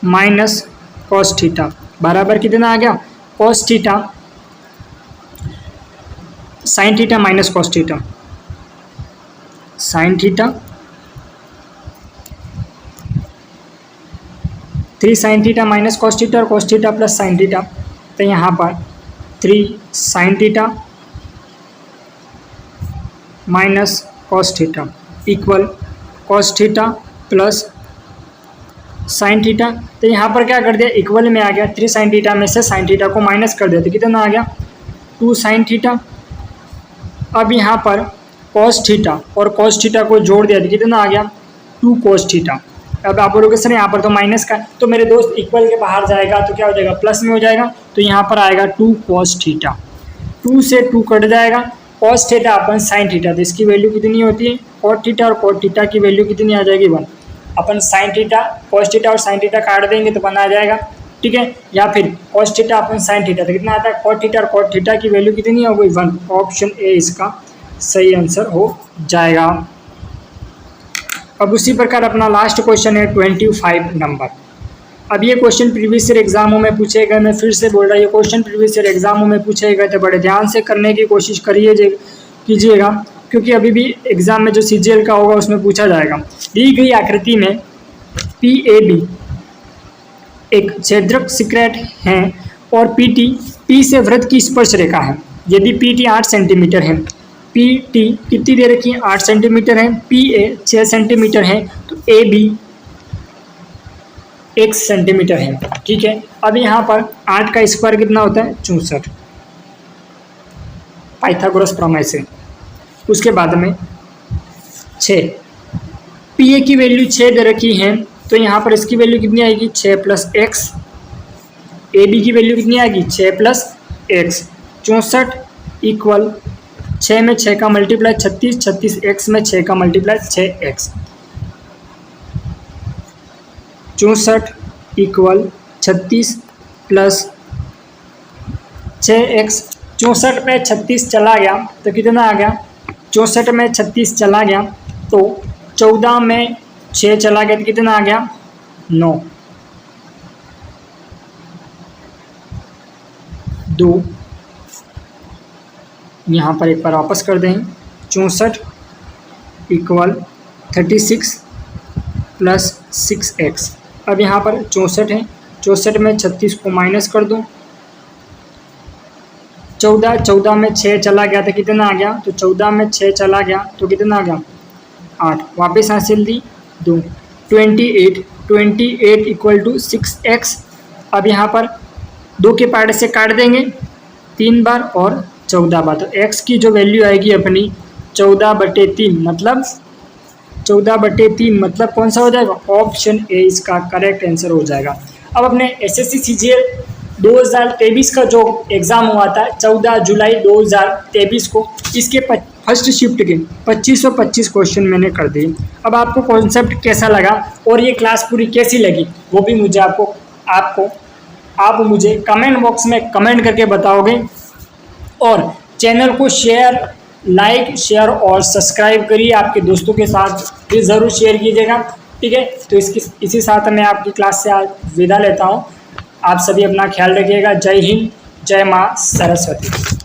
Speaker 1: minus cos theta बराबर कितना आ गया, cos theta sine theta minus cos theta, sine theta 3 sine theta minus cos theta और cos theta plus sine theta, तो यहाँ पर 3 sine theta minus cos theta equal cos theta plus sine theta. तो यहाँ पर क्या कर दिया, इक्वल में आ गया, 3 साइन थीटा में से साइन थीटा को माइनस कर दिया तो कितना आ गया 2 साइन थीटा। अब यहाँ पर कॉस थीटा और कॉस थीटा को जोड़ दिया तो कितना आ गया 2 कॉस थीटा। अब आप बोलोगे सर यहाँ पर तो माइनस का, तो मेरे दोस्त इक्वल के बाहर जाएगा तो क्या हो जाएगा प्लस में हो जाएगा, तो यहाँ पर आएगा 2 कॉस थीटा, 2 से 2 कट जाएगा, कॉस थीटा अपन साइन थीटा, तो इसकी वैल्यू कितनी होती है कॉट थीटा और कॉट थीटा की वैल्यू कितनी आ जाएगी 1। अपन साइन थीटा कॉस थीटा और साइन थीटा काट देंगे तो 1 आ जाएगा, ठीक है। या फिर कॉस थीटा अपन साइन थीटा तो कितना आता है कॉट थीटा और कॉट थीटा की वैल्यू कितनी हो गई 1। ऑप्शन ए इसका सही आंसर हो जाएगा। अब उसी प्रकार अपना लास्ट क्वेश्चन है 25 नंबर। अब ये क्वेश्चन प्रीवियस ईयर एग्जामों में पूछे गए, मैं फिर से बोल रहा हूँ ये क्वेश्चन प्रीवियस ईयर एग्जामों में पूछे गए, तो बड़े ध्यान से करने की कोशिश कीजिएगा, क्योंकि अभी भी एग्जाम में जो CGL का होगा उसमें पूछा जाएगा। दी गई आकृति में PAB एक छेदक सिक्रेट है और PT P से वृत्त की स्पर्श रेखा है। यदि PT 8 सेंटीमीटर है, PT कितनी दे रखी है 8 सेंटीमीटर है, PA 6 सेंटीमीटर है, तो AB 1 सेंटीमीटर है, ठीक है। अब यहाँ पर 8 का स्क्वायर कितना होता है 64, पाइथागोरस प्रमेय से। उसके बाद में 6, PA की वैल्यू 6 दे रखी है, तो यहाँ पर इसकी वैल्यू कितनी आएगी 6 + x, AB की वैल्यू कितनी आएगी 6 + x, 64 इक्वल 6 में 6 का मल्टीप्लाई 36, 36 x में 6 का मल्टीप्लाई 6x, 64 इक्वल 36 + 6x। 64 में 36 चला गया तो कितना आ गया, 64 में 36 चला गया तो 14 में 6 चला गया तो कितना आ गया 9, 2 यहाँ पर एक बार वापस कर दें, 64 इक्वल 36 + 6x। अब यहाँ पर 64 है, 64 में 36 को माइनस कर दूँ, 14 में 6 चला गया तो कितना आ गया, तो 14 में 6 चला गया तो कितना आ गया 8, वापस हासिल दी 2, 28 इक्वल टू 6x। अब यहाँ पर 2 के पार्ट से काट देंगे 3 बार और 14 बार, तो x की जो वैल्यू आएगी अपनी 14/3, मतलब 14/3 मतलब कौन सा हो जाएगा, ऑप्शन ए इसका करेक्ट आंसर हो जाएगा। अब अपने SSC CGL 2023 का जो एग्ज़ाम हुआ था 14 जुलाई 2023 को, इसके फर्स्ट शिफ्ट के 2525 क्वेश्चन मैंने कर दिए। अब आपको कॉन्सेप्ट कैसा लगा और ये क्लास पूरी कैसी लगी वो भी मुझे आप मुझे कमेंट बॉक्स में कमेंट करके बताओगे, और चैनल को लाइक शेयर और सब्सक्राइब करिए, आपके दोस्तों के साथ भी ज़रूर शेयर कीजिएगा, ठीक है। तो इसी साथ मैं आपकी क्लास से आज विदा लेता हूँ। आप सभी अपना ख्याल रखिएगा। जय हिंद, जय माँ सरस्वती।